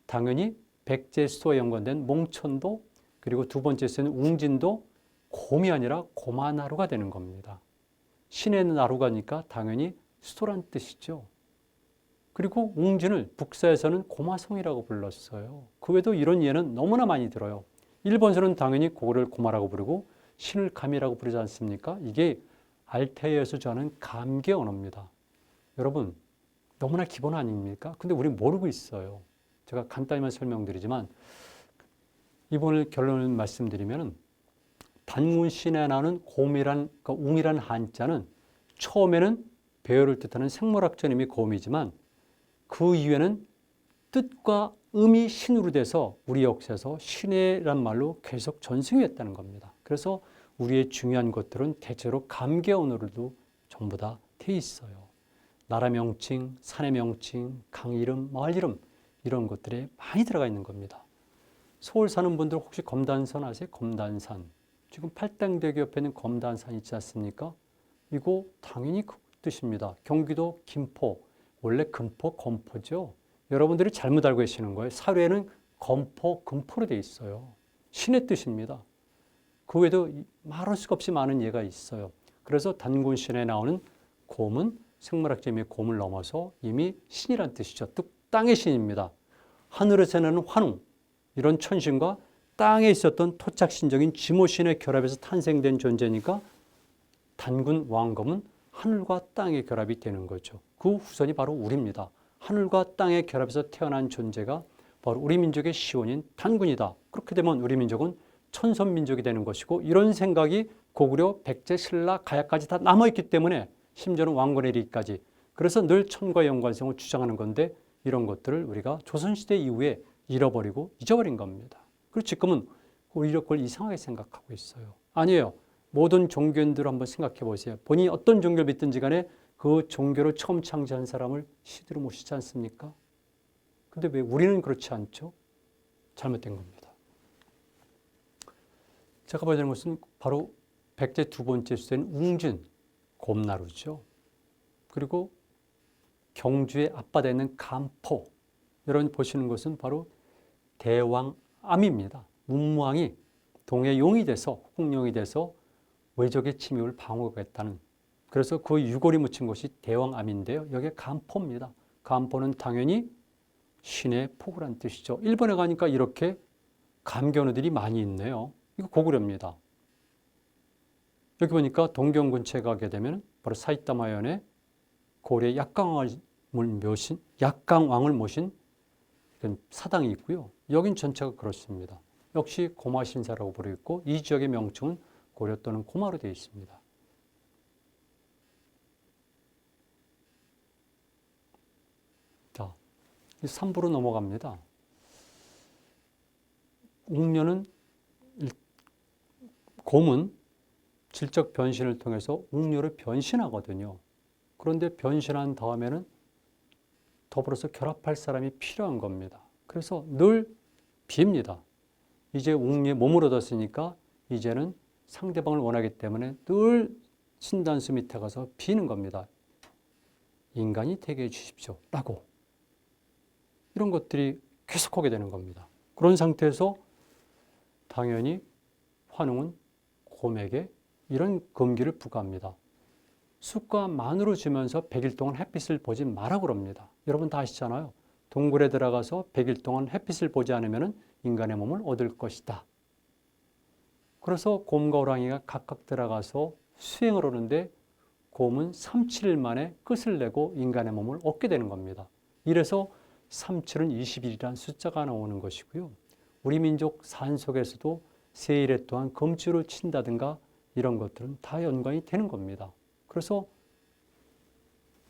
당연히 백제 수도와 연관된 몽천도 그리고 두 번째 쓰는 웅진도 곰이 아니라 고마나루가 되는 겁니다. 신의 나루가니까 당연히 수도란 뜻이죠. 그리고 웅진을 북서에서는 고마성이라고 불렀어요. 그 외에도 이런 예는 너무나 많이 들어요. 일본에서는 당연히 그거를 고마라고 부르고 신을 감이라고 부르지 않습니까? 이게 알테이어에서 저하는 감개 언어입니다. 여러분 너무나 기본 아닙니까? 근데 우리 모르고 있어요. 제가 간단히만 설명드리지만 이번에 결론을 말씀드리면 단군 신에 나오는 곰이란 그러니까 웅이란 한자는 처음에는 배어를 뜻하는 생물학적 의미 곰이지만 그 이후에는 뜻과 음이 신으로 돼서 우리 역사에서 신해란 말로 계속 전승이 됐다는 겁니다. 그래서 우리의 중요한 것들은 대체로 감개 언어로도 전부 다 돼 있어요. 나라 명칭, 산의 명칭, 강 이름, 마을 이름 이런 것들에 많이 들어가 있는 겁니다. 서울 사는 분들 혹시 검단산 아세요? 검단산. 지금 팔당대교 옆에는 검단산 있지 않습니까? 이거 당연히 그 뜻입니다. 경기도 김포, 원래 금포, 검포죠. 여러분들이 잘못 알고 계시는 거예요. 사료에는 검포, 금포로 되어 있어요. 신의 뜻입니다. 그 외에도 말할 수가 없이 많은 예가 있어요. 그래서 단군신에 나오는 곰은 생물학적 의미의 곰을 넘어서 이미 신이란 뜻이죠. 땅의 신입니다. 하늘에서 나는 환웅, 이런 천신과 땅에 있었던 토착신적인 지모신의 결합에서 탄생된 존재니까 단군 왕검은 하늘과 땅의 결합이 되는 거죠. 그 후손이 바로 우리입니다. 하늘과 땅의 결합에서 태어난 존재가 바로 우리 민족의 시온인 단군이다. 그렇게 되면 우리 민족은 천선민족이 되는 것이고 이런 생각이 고구려, 백제, 신라, 가야까지 다 남아있기 때문에 심지어는 왕건에 이르기까지 그래서 늘 천과 연관성을 주장하는 건데 이런 것들을 우리가 조선시대 이후에 잃어버리고 잊어버린 겁니다. 그리고 지금은 오히려 그걸 이상하게 생각하고 있어요. 아니에요. 모든 종교인들을 한번 생각해 보세요. 본인이 어떤 종교를 믿든지 간에 그 종교를 처음 창시한 사람을 시대로 모시지 않습니까? 근데 왜 우리는 그렇지 않죠? 잘못된 겁니다. 제가 봐야 되는 것은 바로 백제 두 번째 수도인 웅진, 곰나루죠. 그리고 경주의 앞바다에 있는 감포, 여러분 보시는 것은 바로 대왕암입니다. 문무왕이 동해 용이 돼서 홍룡이 돼서 외적의 침입을 방어하겠다는 그래서 그 유골이 묻힌 것이 대왕암인데요. 여기에 감포입니다. 감포는 당연히 신의 포구란 뜻이죠. 일본에 가니까 이렇게 감견어들이 많이 있네요. 이거 고구려입니다. 여기 보니까 동경 근처에 가게 되면 바로 사이타마현에 고려 약강왕을 모신 사당이 있고요. 여긴 전체가 그렇습니다. 역시 고마신사라고 부르고 이 지역의 명칭은 고려 또는 고마로 되어 있습니다. 자, 3부로 넘어갑니다. 웅녀는 곰은 질적 변신을 통해서 웅녀로 변신하거든요. 그런데 변신한 다음에는 더불어서 결합할 사람이 필요한 겁니다. 그래서 늘 빕니다. 이제 웅녀 몸을 얻었으니까 이제는 상대방을 원하기 때문에 늘 신단수 밑에 가서 비는 겁니다. 인간이 되게 해주십시오 라고. 이런 것들이 계속하게 되는 겁니다. 그런 상태에서 당연히 환웅은 곰에게 이런 금기를 부과합니다. 숫과 만으로 주면서 100일 동안 햇빛을 보지 마라 그럽니다. 여러분 다 아시잖아요. 동굴에 들어가서 100일 동안 햇빛을 보지 않으면 인간의 몸을 얻을 것이다. 그래서 곰과 호랑이가 각각 들어가서 수행을 하는데 곰은 37일 만에 끝을 내고 인간의 몸을 얻게 되는 겁니다. 이래서 37은 20일이라는 숫자가 나오는 것이고요. 우리 민족 산속에서도 세일에 또한 금주를 친다든가 이런 것들은 다 연관이 되는 겁니다. 그래서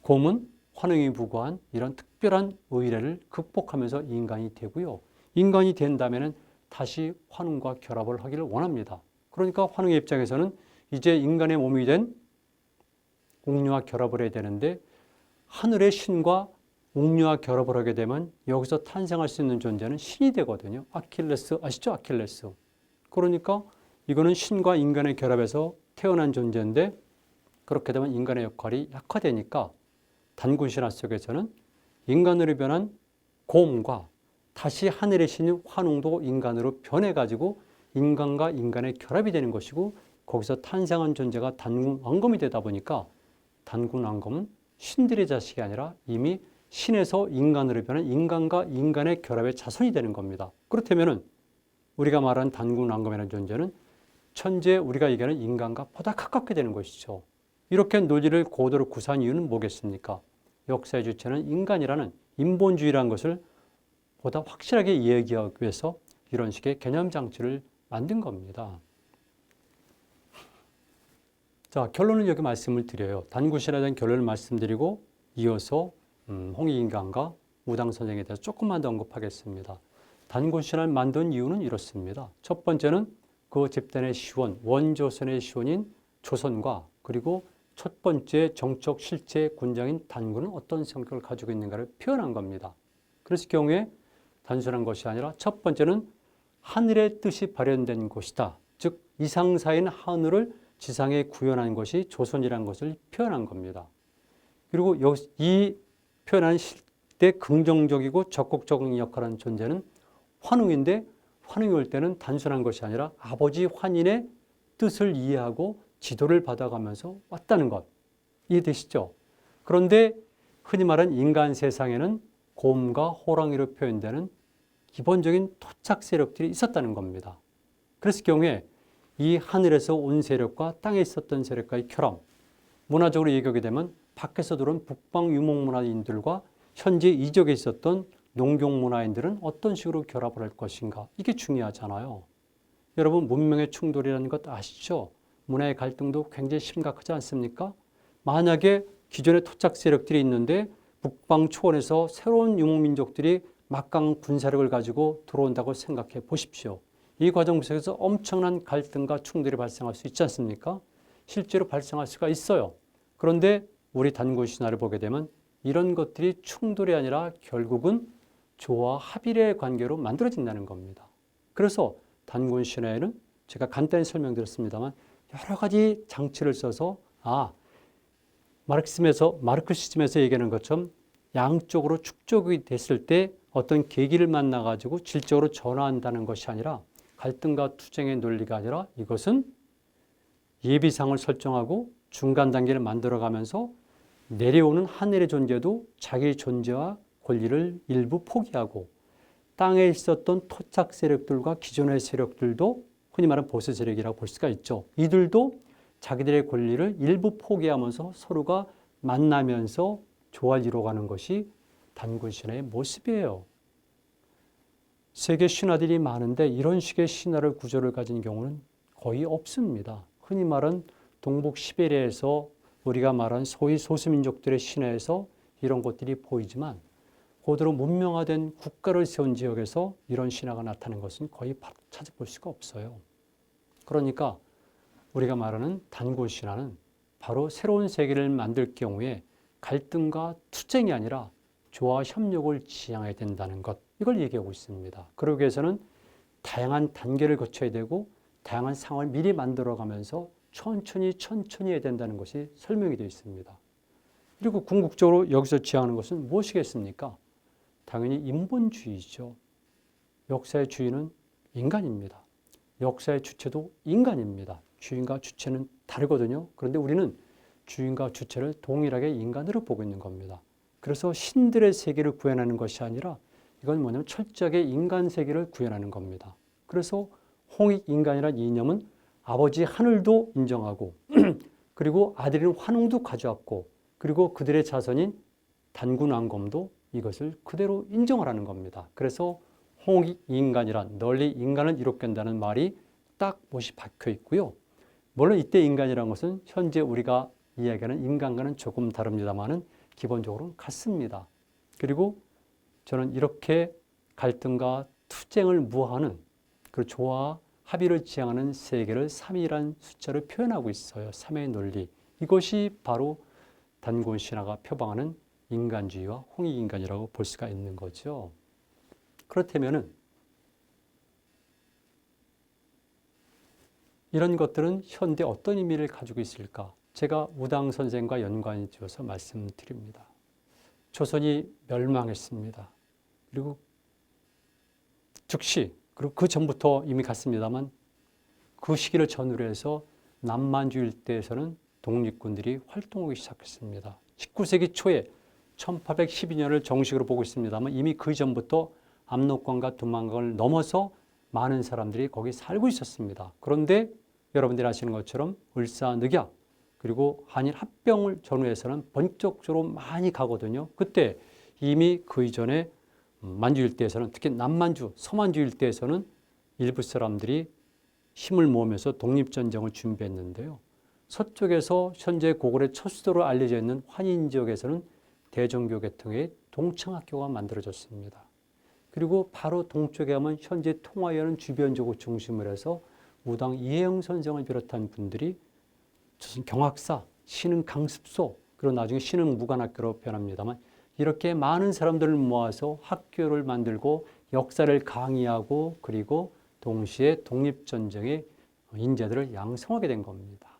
곰은 환웅이 부과한 이런 특별한 의례를 극복하면서 인간이 되고요. 인간이 된다면 다시 환웅과 결합을 하기를 원합니다. 그러니까 환웅의 입장에서는 이제 인간의 몸이 된 웅녀와 결합을 해야 되는데 하늘의 신과 웅녀와 결합을 하게 되면 여기서 탄생할 수 있는 존재는 신이 되거든요. 아킬레스 아시죠? 아킬레스. 그러니까 이거는 신과 인간의 결합에서 태어난 존재인데 그렇게 되면 인간의 역할이 약화되니까 단군 신화 속에서는 인간으로 변한 곰과 다시 하늘의 신인 환웅도 인간으로 변해가지고 인간과 인간의 결합이 되는 것이고 거기서 탄생한 존재가 단군 왕검이 되다 보니까 단군 왕검은 신들의 자식이 아니라 이미 신에서 인간으로 변한 인간과 인간의 결합의 자손이 되는 겁니다. 그렇다면 우리가 말하는 단군 왕검이라는 존재는 천재 우리가 얘기하는 인간과 보다 가깝게 되는 것이죠. 이렇게 논리를 고도로 구사한 이유는 뭐겠습니까? 역사의 주체는 인간이라는 인본주의라는 것을 보다 확실하게 이야기하기 위해서 이런 식의 개념 장치를 만든 겁니다. 자, 결론은 여기 말씀을 드려요. 단구신화에 대한 결론을 말씀드리고 이어서 홍익인간과 무당선생에 대해서 조금만 더 언급하겠습니다. 단구신화를 만든 이유는 이렇습니다. 첫 번째는 그 집단의 시원, 원조선의 시원인 조선과 그리고 첫 번째 정적 실제 군장인 단군은 어떤 성격을 가지고 있는가를 표현한 겁니다. 그랬을 경우에 단순한 것이 아니라 첫 번째는 하늘의 뜻이 발현된 곳이다. 즉 이상사인 하늘을 지상에 구현한 것이 조선이라는 것을 표현한 겁니다. 그리고 이 표현한 실제 긍정적이고 적극적인 역할을 하는 존재는 환웅인데 환웅이 올 때는 단순한 것이 아니라 아버지 환인의 뜻을 이해하고 지도를 받아가면서 왔다는 것. 이해되시죠? 그런데 흔히 말하는 인간 세상에는 곰과 호랑이로 표현되는 기본적인 토착 세력들이 있었다는 겁니다. 그랬을 경우에 이 하늘에서 온 세력과 땅에 있었던 세력과의 결합, 문화적으로 얘기하게 되면 밖에서 들어온 북방 유목문화인들과 현재 이적에 있었던 농경문화인들은 어떤 식으로 결합을 할 것인가, 이게 중요하잖아요. 여러분 문명의 충돌이라는 것 아시죠? 문화의 갈등도 굉장히 심각하지 않습니까? 만약에 기존의 토착 세력들이 있는데 북방 초원에서 새로운 유목민족들이 막강 군사력을 가지고 들어온다고 생각해 보십시오. 이 과정 속에서 엄청난 갈등과 충돌이 발생할 수 있지 않습니까? 실제로 발생할 수가 있어요. 그런데 우리 단군 신화를 보게 되면 이런 것들이 충돌이 아니라 결국은 조화 합일의 관계로 만들어진다는 겁니다. 그래서 단군 신화에는 제가 간단히 설명드렸습니다만 여러 가지 장치를 써서 마르크시즘에서 얘기하는 것처럼 양쪽으로 축적이 됐을 때 어떤 계기를 만나가지고 질적으로 전환한다는 것이 아니라 갈등과 투쟁의 논리가 아니라 이것은 예비상을 설정하고 중간 단계를 만들어가면서 내려오는 하늘의 존재도 자기 존재와 권리를 일부 포기하고 땅에 있었던 토착 세력들과 기존의 세력들도 흔히 말하는 보수 세력이라고 볼 수가 있죠. 이들도 자기들의 권리를 일부 포기하면서 서로가 만나면서 조화를 이루어가는 것이 단군 신화의 모습이에요. 세계 신화들이 많은데 이런 식의 신화를 구조를 가진 경우는 거의 없습니다. 흔히 말하는 동북 시베리아에서 우리가 말한 소위 소수민족들의 신화에서 이런 것들이 보이지만 고도로 문명화된 국가를 세운 지역에서 이런 신화가 나타나는 것은 거의 찾아볼 수가 없어요. 그러니까 우리가 말하는 단군 신화는 바로 새로운 세계를 만들 경우에 갈등과 투쟁이 아니라 조화 협력을 지향해야 된다는 것, 이걸 얘기하고 있습니다. 그러기 위해서는 다양한 단계를 거쳐야 되고 다양한 상황을 미리 만들어가면서 천천히 해야 된다는 것이 설명이 되어 있습니다. 그리고 궁극적으로 여기서 지향하는 것은 무엇이겠습니까? 당연히 인본주의죠. 역사의 주인은 인간입니다. 역사의 주체도 인간입니다. 주인과 주체는 다르거든요. 그런데 우리는 주인과 주체를 동일하게 인간으로 보고 있는 겁니다. 그래서 신들의 세계를 구현하는 것이 아니라 이건 뭐냐면 철저하게 인간 세계를 구현하는 겁니다. 그래서 홍익인간이라는 이념은 아버지 하늘도 인정하고 그리고 아들인 환웅도 가져왔고 그리고 그들의 자손인 단군왕검도 이것을 그대로 인정하라는 겁니다. 그래서 홍익인간이란 널리 인간을 이롭게 한다는 말이 딱 못이 박혀 있고요. 물론 이때 인간이라는 것은 현재 우리가 이야기하는 인간과는 조금 다릅니다만은 기본적으로는 같습니다. 그리고 저는 이렇게 갈등과 투쟁을 무화하는 그 조화 합의를 지향하는 세계를 3이라는 숫자를 표현하고 있어요. 3의 논리. 이것이 바로 단군 신화가 표방하는 인간주의와 홍익인간이라고 볼 수가 있는 거죠. 그렇다면은 이런 것들은 현대 어떤 의미를 가지고 있을까? 제가 우당 선생과 연관이 지어서 말씀드립니다. 조선이 멸망했습니다. 그리고 즉시, 그리고 그 전부터 이미 갔습니다만 그 시기를 전후로 해서 남만주 일대에서는 독립군들이 활동하기 시작했습니다. 19세기 초에 1812년을 정식으로 보고 있습니다만 이미 그 전부터 압록강과 두만강을 넘어서 많은 사람들이 거기 살고 있었습니다. 그런데 여러분들이 아시는 것처럼 을사늑약 그리고 한일 합병을 전후해서는 본격적으로 많이 가거든요. 그때 이미 그 이전에 만주 일대에서는 특히 남만주, 서만주 일대에서는 일부 사람들이 힘을 모으면서 독립전쟁을 준비했는데요. 서쪽에서 현재 고구려의 첫 수도로 알려져 있는 환인 지역에서는 대종교 계통의 동창학교가 만들어졌습니다. 그리고 바로 동쪽에 가면 현재 통화위원은 주변 지역을 중심으로 해서 우당 이혜영 선생을 비롯한 분들이 조선 경학사, 신흥 강습소, 그리고 나중에 신흥 무관학교로 변합니다만 이렇게 많은 사람들을 모아서 학교를 만들고 역사를 강의하고 그리고 동시에 독립전쟁의 인재들을 양성하게 된 겁니다.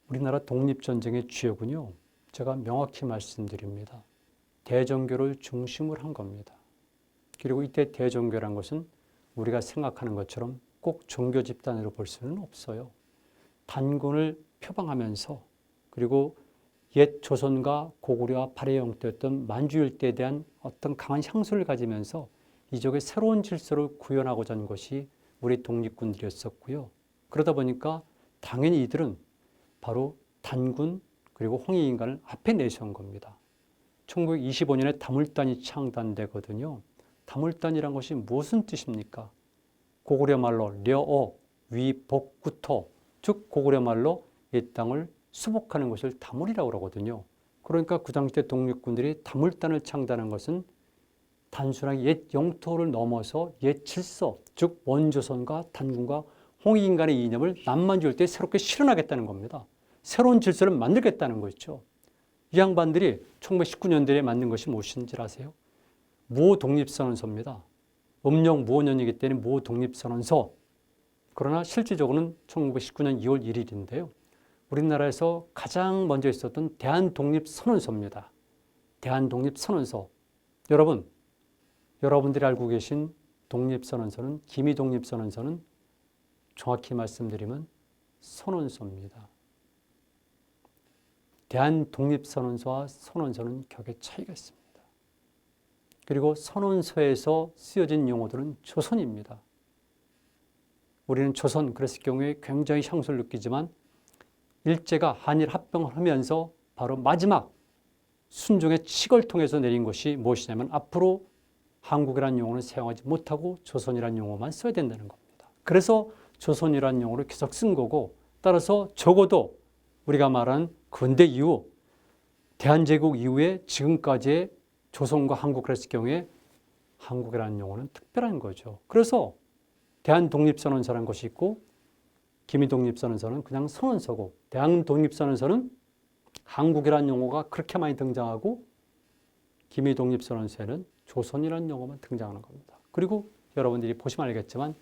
우리나라 독립전쟁의 주역은요, 제가 명확히 말씀드립니다. 대종교를 중심으로 한 겁니다. 그리고 이때 대종교란 것은 우리가 생각하는 것처럼 꼭 종교 집단으로 볼 수는 없어요. 단군을 표방하면서 그리고 옛 조선과 고구려와 발해 영토였던 만주 일대에 대한 어떤 강한 향수를 가지면서 이 지역의 새로운 질서를 구현하고자 한 것이 우리 독립군들이었었고요. 그러다 보니까 당연히 이들은 바로 단군 그리고 홍익인간을 앞에 내세운 겁니다. 1925년에 다물단이 창단되거든요. 다물단이란 것이 무슨 뜻입니까? 고구려 말로 려어, 위복구토, 즉 고구려 말로 이 땅을 수복하는 것을 다물이라고 그러거든요. 그러니까 그 당시 때 독립군들이 다물단을 창단한 것은 단순하게 옛 영토를 넘어서 옛 질서, 즉 원조선과 단군과 홍익인간의 이념을 남만주 일대에 새롭게 실현하겠다는 겁니다. 새로운 질서를 만들겠다는 거죠. 이 양반들이 1919년대에 만든 것이 무엇인지 아세요? 무독립선언서입니다. 음력 무오년이기 때문에 무독립선언서. 그러나 실질적으로는 1919년 2월 1일인데요. 우리나라에서 가장 먼저 있었던 대한독립선언서입니다. 대한독립선언서. 여러분들이 알고 계신 독립선언서는, 기미독립선언서는 정확히 말씀드리면 선언서입니다. 대한독립선언서와 선언서는 격의 차이가 있습니다. 그리고 선언서에서 쓰여진 용어들은 조선입니다. 우리는 조선 그랬을 경우에 굉장히 향수를 느끼지만 일제가 한일 합병을 하면서 바로 마지막 순종의 칙을 통해서 내린 것이 무엇이냐면 앞으로 한국이라는 용어는 사용하지 못하고 조선이라는 용어만 써야 된다는 겁니다. 그래서 조선이라는 용어를 계속 쓴 거고 따라서 적어도 우리가 말하는 근대 이후 대한제국 이후에 지금까지의 조선과 한국을 했을 경우에 한국이라는 용어는 특별한 거죠. 그래서 대한독립선언서라는 것이 있고 기미독립선언서는 그냥 선언서고 대한독립선언서는 한국이라는 용어가 그렇게 많이 등장하고 기미독립선언서에는 조선이라는 용어만 등장하는 겁니다. 그리고 여러분들이 보시면 알겠지만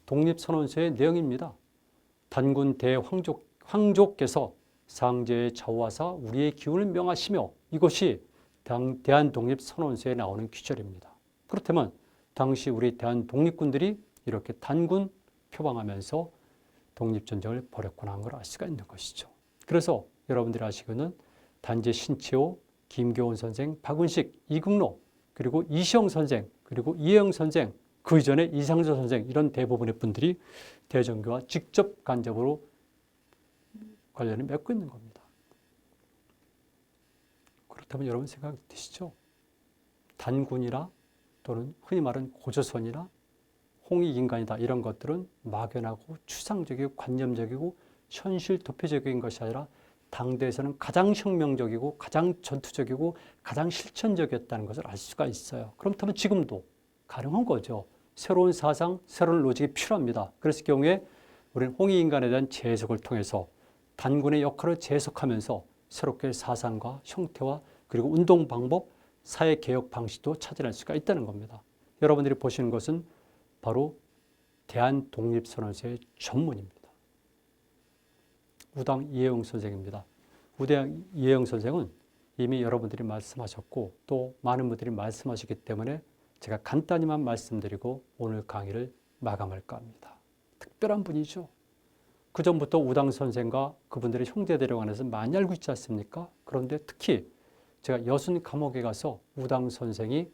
독립선언서의 내용입니다. 단군 대황족께서 상제의 좌우하사 우리의 기운을 명하시며 이것이 대한독립선언서에 나오는 규절입니다. 그렇다면 당시 우리 대한독립군들이 이렇게 단군 표방하면서 독립전쟁을 벌였구나 하는 걸 알 수가 있는 것이죠. 그래서 여러분들이 아시고는 단재 신채호, 김교훈 선생, 박은식, 이국노, 그리고 이시영 선생, 그리고 이혜영 선생, 그 이전에 이상조 선생 이런 대부분의 분들이 대전교와 직접 간접으로 관련을 맺고 있는 겁니다. 그렇다면 여러분 생각 드시죠? 단군이라 또는 흔히 말하는 고조선이라 홍익인간이다 이런 것들은 막연하고 추상적이고 관념적이고 현실 도피적인 것이 아니라 당대에서는 가장 혁명적이고 가장 전투적이고 가장 실천적이었다는 것을 알 수가 있어요. 그렇다면 지금도 가능한 거죠. 새로운 사상, 새로운 로직이 필요합니다. 그랬을 경우에 우리는 홍익인간에 대한 재해석을 통해서 단군의 역할을 재해석하면서 새롭게 사상과 형태와 그리고 운동 방법, 사회 개혁 방식도 찾아낼 수가 있다는 겁니다. 여러분들이 보시는 것은 바로 대한독립선언서의 전문입니다. 우당 이혜영 선생입니다. 우당 이혜영 선생은 이미 여러분들이 말씀하셨고 또 많은 분들이 말씀하시기 때문에 제가 간단히만 말씀드리고 오늘 강의를 마감할까 합니다. 특별한 분이죠. 그 전부터 우당 선생과 그분들의 형제들에 관해서 많이 알고 있지 않습니까? 그런데 특히 제가 여순 감옥에 가서 우당 선생이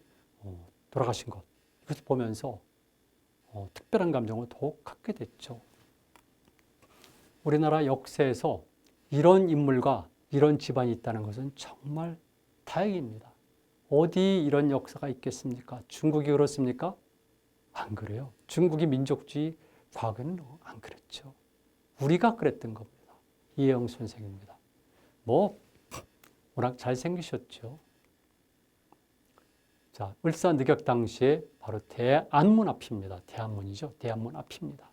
돌아가신 것 이것을 보면서 특별한 감정을 더욱 갖게 됐죠. 우리나라 역사에서 이런 인물과 이런 집안이 있다는 것은 정말 다행입니다. 어디 이런 역사가 있겠습니까? 중국이 그렇습니까? 안 그래요. 중국이 민족주의 과거는 안 그랬죠. 우리가 그랬던 겁니다. 이혜영 선생입니다. 워낙 잘생기셨죠. 자, 을사늑역 당시에 바로 대안문 앞입니다. 대안문이죠. 대안문 앞입니다.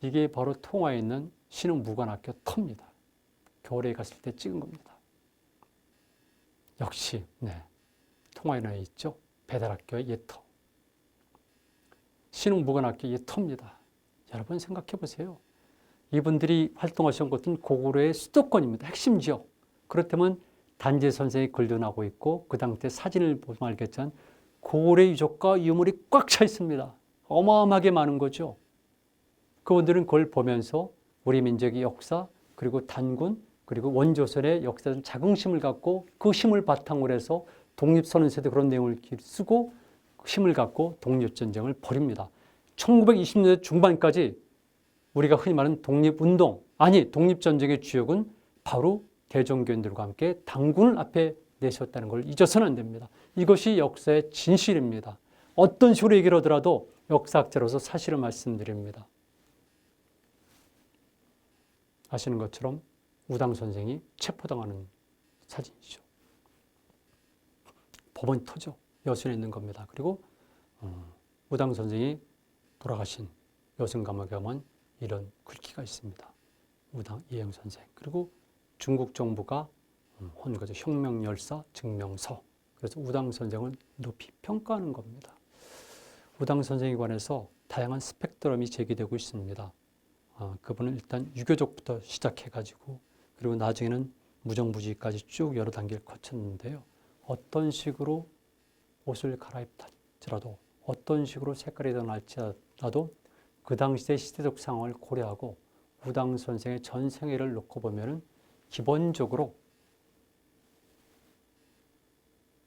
이게 바로 통화에 있는 신흥무관학교 터입니다. 겨울에 갔을 때 찍은 겁니다. 역시 통화에 있죠. 배달학교의 옛터. 신흥무관학교 옛터입니다. 여러분 생각해 보세요. 이분들이 활동하신 곳은 고구려의 수도권입니다. 핵심 지역. 그렇다면 단재 선생이 근련하고 있고 그 당시 사진을 보면 알겠지만 고구려 유적과 유물이 꽉 차 있습니다. 어마어마하게 많은 거죠. 그분들은 그걸 보면서 우리 민족의 역사 그리고 단군 그리고 원조선의 역사적 자긍심을 갖고 그 힘을 바탕으로 해서 독립선언서에도 그런 내용을 쓰고 힘을 갖고 독립전쟁을 벌입니다. 1920년대 중반까지 우리가 흔히 말하는 독립운동, 독립전쟁의 주역은 바로 대종교인들과 함께 당군을 앞에 내세웠다는 걸 잊어서는 안 됩니다. 이것이 역사의 진실입니다. 어떤 식으로 얘기를 하더라도 역사학자로서 사실을 말씀드립니다. 아시는 것처럼 우당 선생이 체포당하는 사진이죠. 법원이 터져 여순에 있는 겁니다. 그리고 우당 선생이 돌아가신 여순 감옥에 가면 이런 글귀가 있습니다. 우당 이혜영 선생. 그리고 중국 정부가 한 거죠. 혁명열사 증명서. 그래서 우당 선생을 높이 평가하는 겁니다. 우당 선생에 관해서 다양한 스펙트럼이 제기되고 있습니다. 그분은 일단 유교적부터 시작해가지고 그리고 나중에는 무정부주의까지 쭉 여러 단계를 거쳤는데요. 어떤 식으로 옷을 갈아입더라도 어떤 식으로 색깔이 더 날지라도 그 당시의 시대적 상황을 고려하고 우당 선생의 전 생애를 놓고 보면은 기본적으로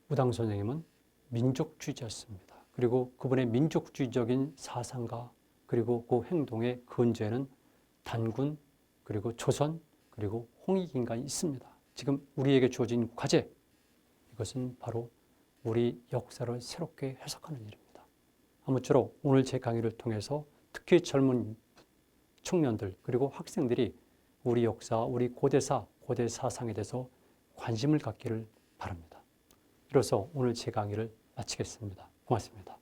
우당 선생님은 민족주의자였습니다. 그리고 그분의 민족주의적인 사상과 그리고 그 행동의 근저에는 단군 그리고 조선 그리고 홍익인간이 있습니다. 지금 우리에게 주어진 과제 이것은 바로 우리 역사를 새롭게 해석하는 일입니다. 아무쪼록 오늘 제 강의를 통해서 특히 젊은 청년들 그리고 학생들이 우리 역사, 우리 고대사, 고대 사상에 대해서 관심을 갖기를 바랍니다. 이로써 오늘 제 강의를 마치겠습니다. 고맙습니다.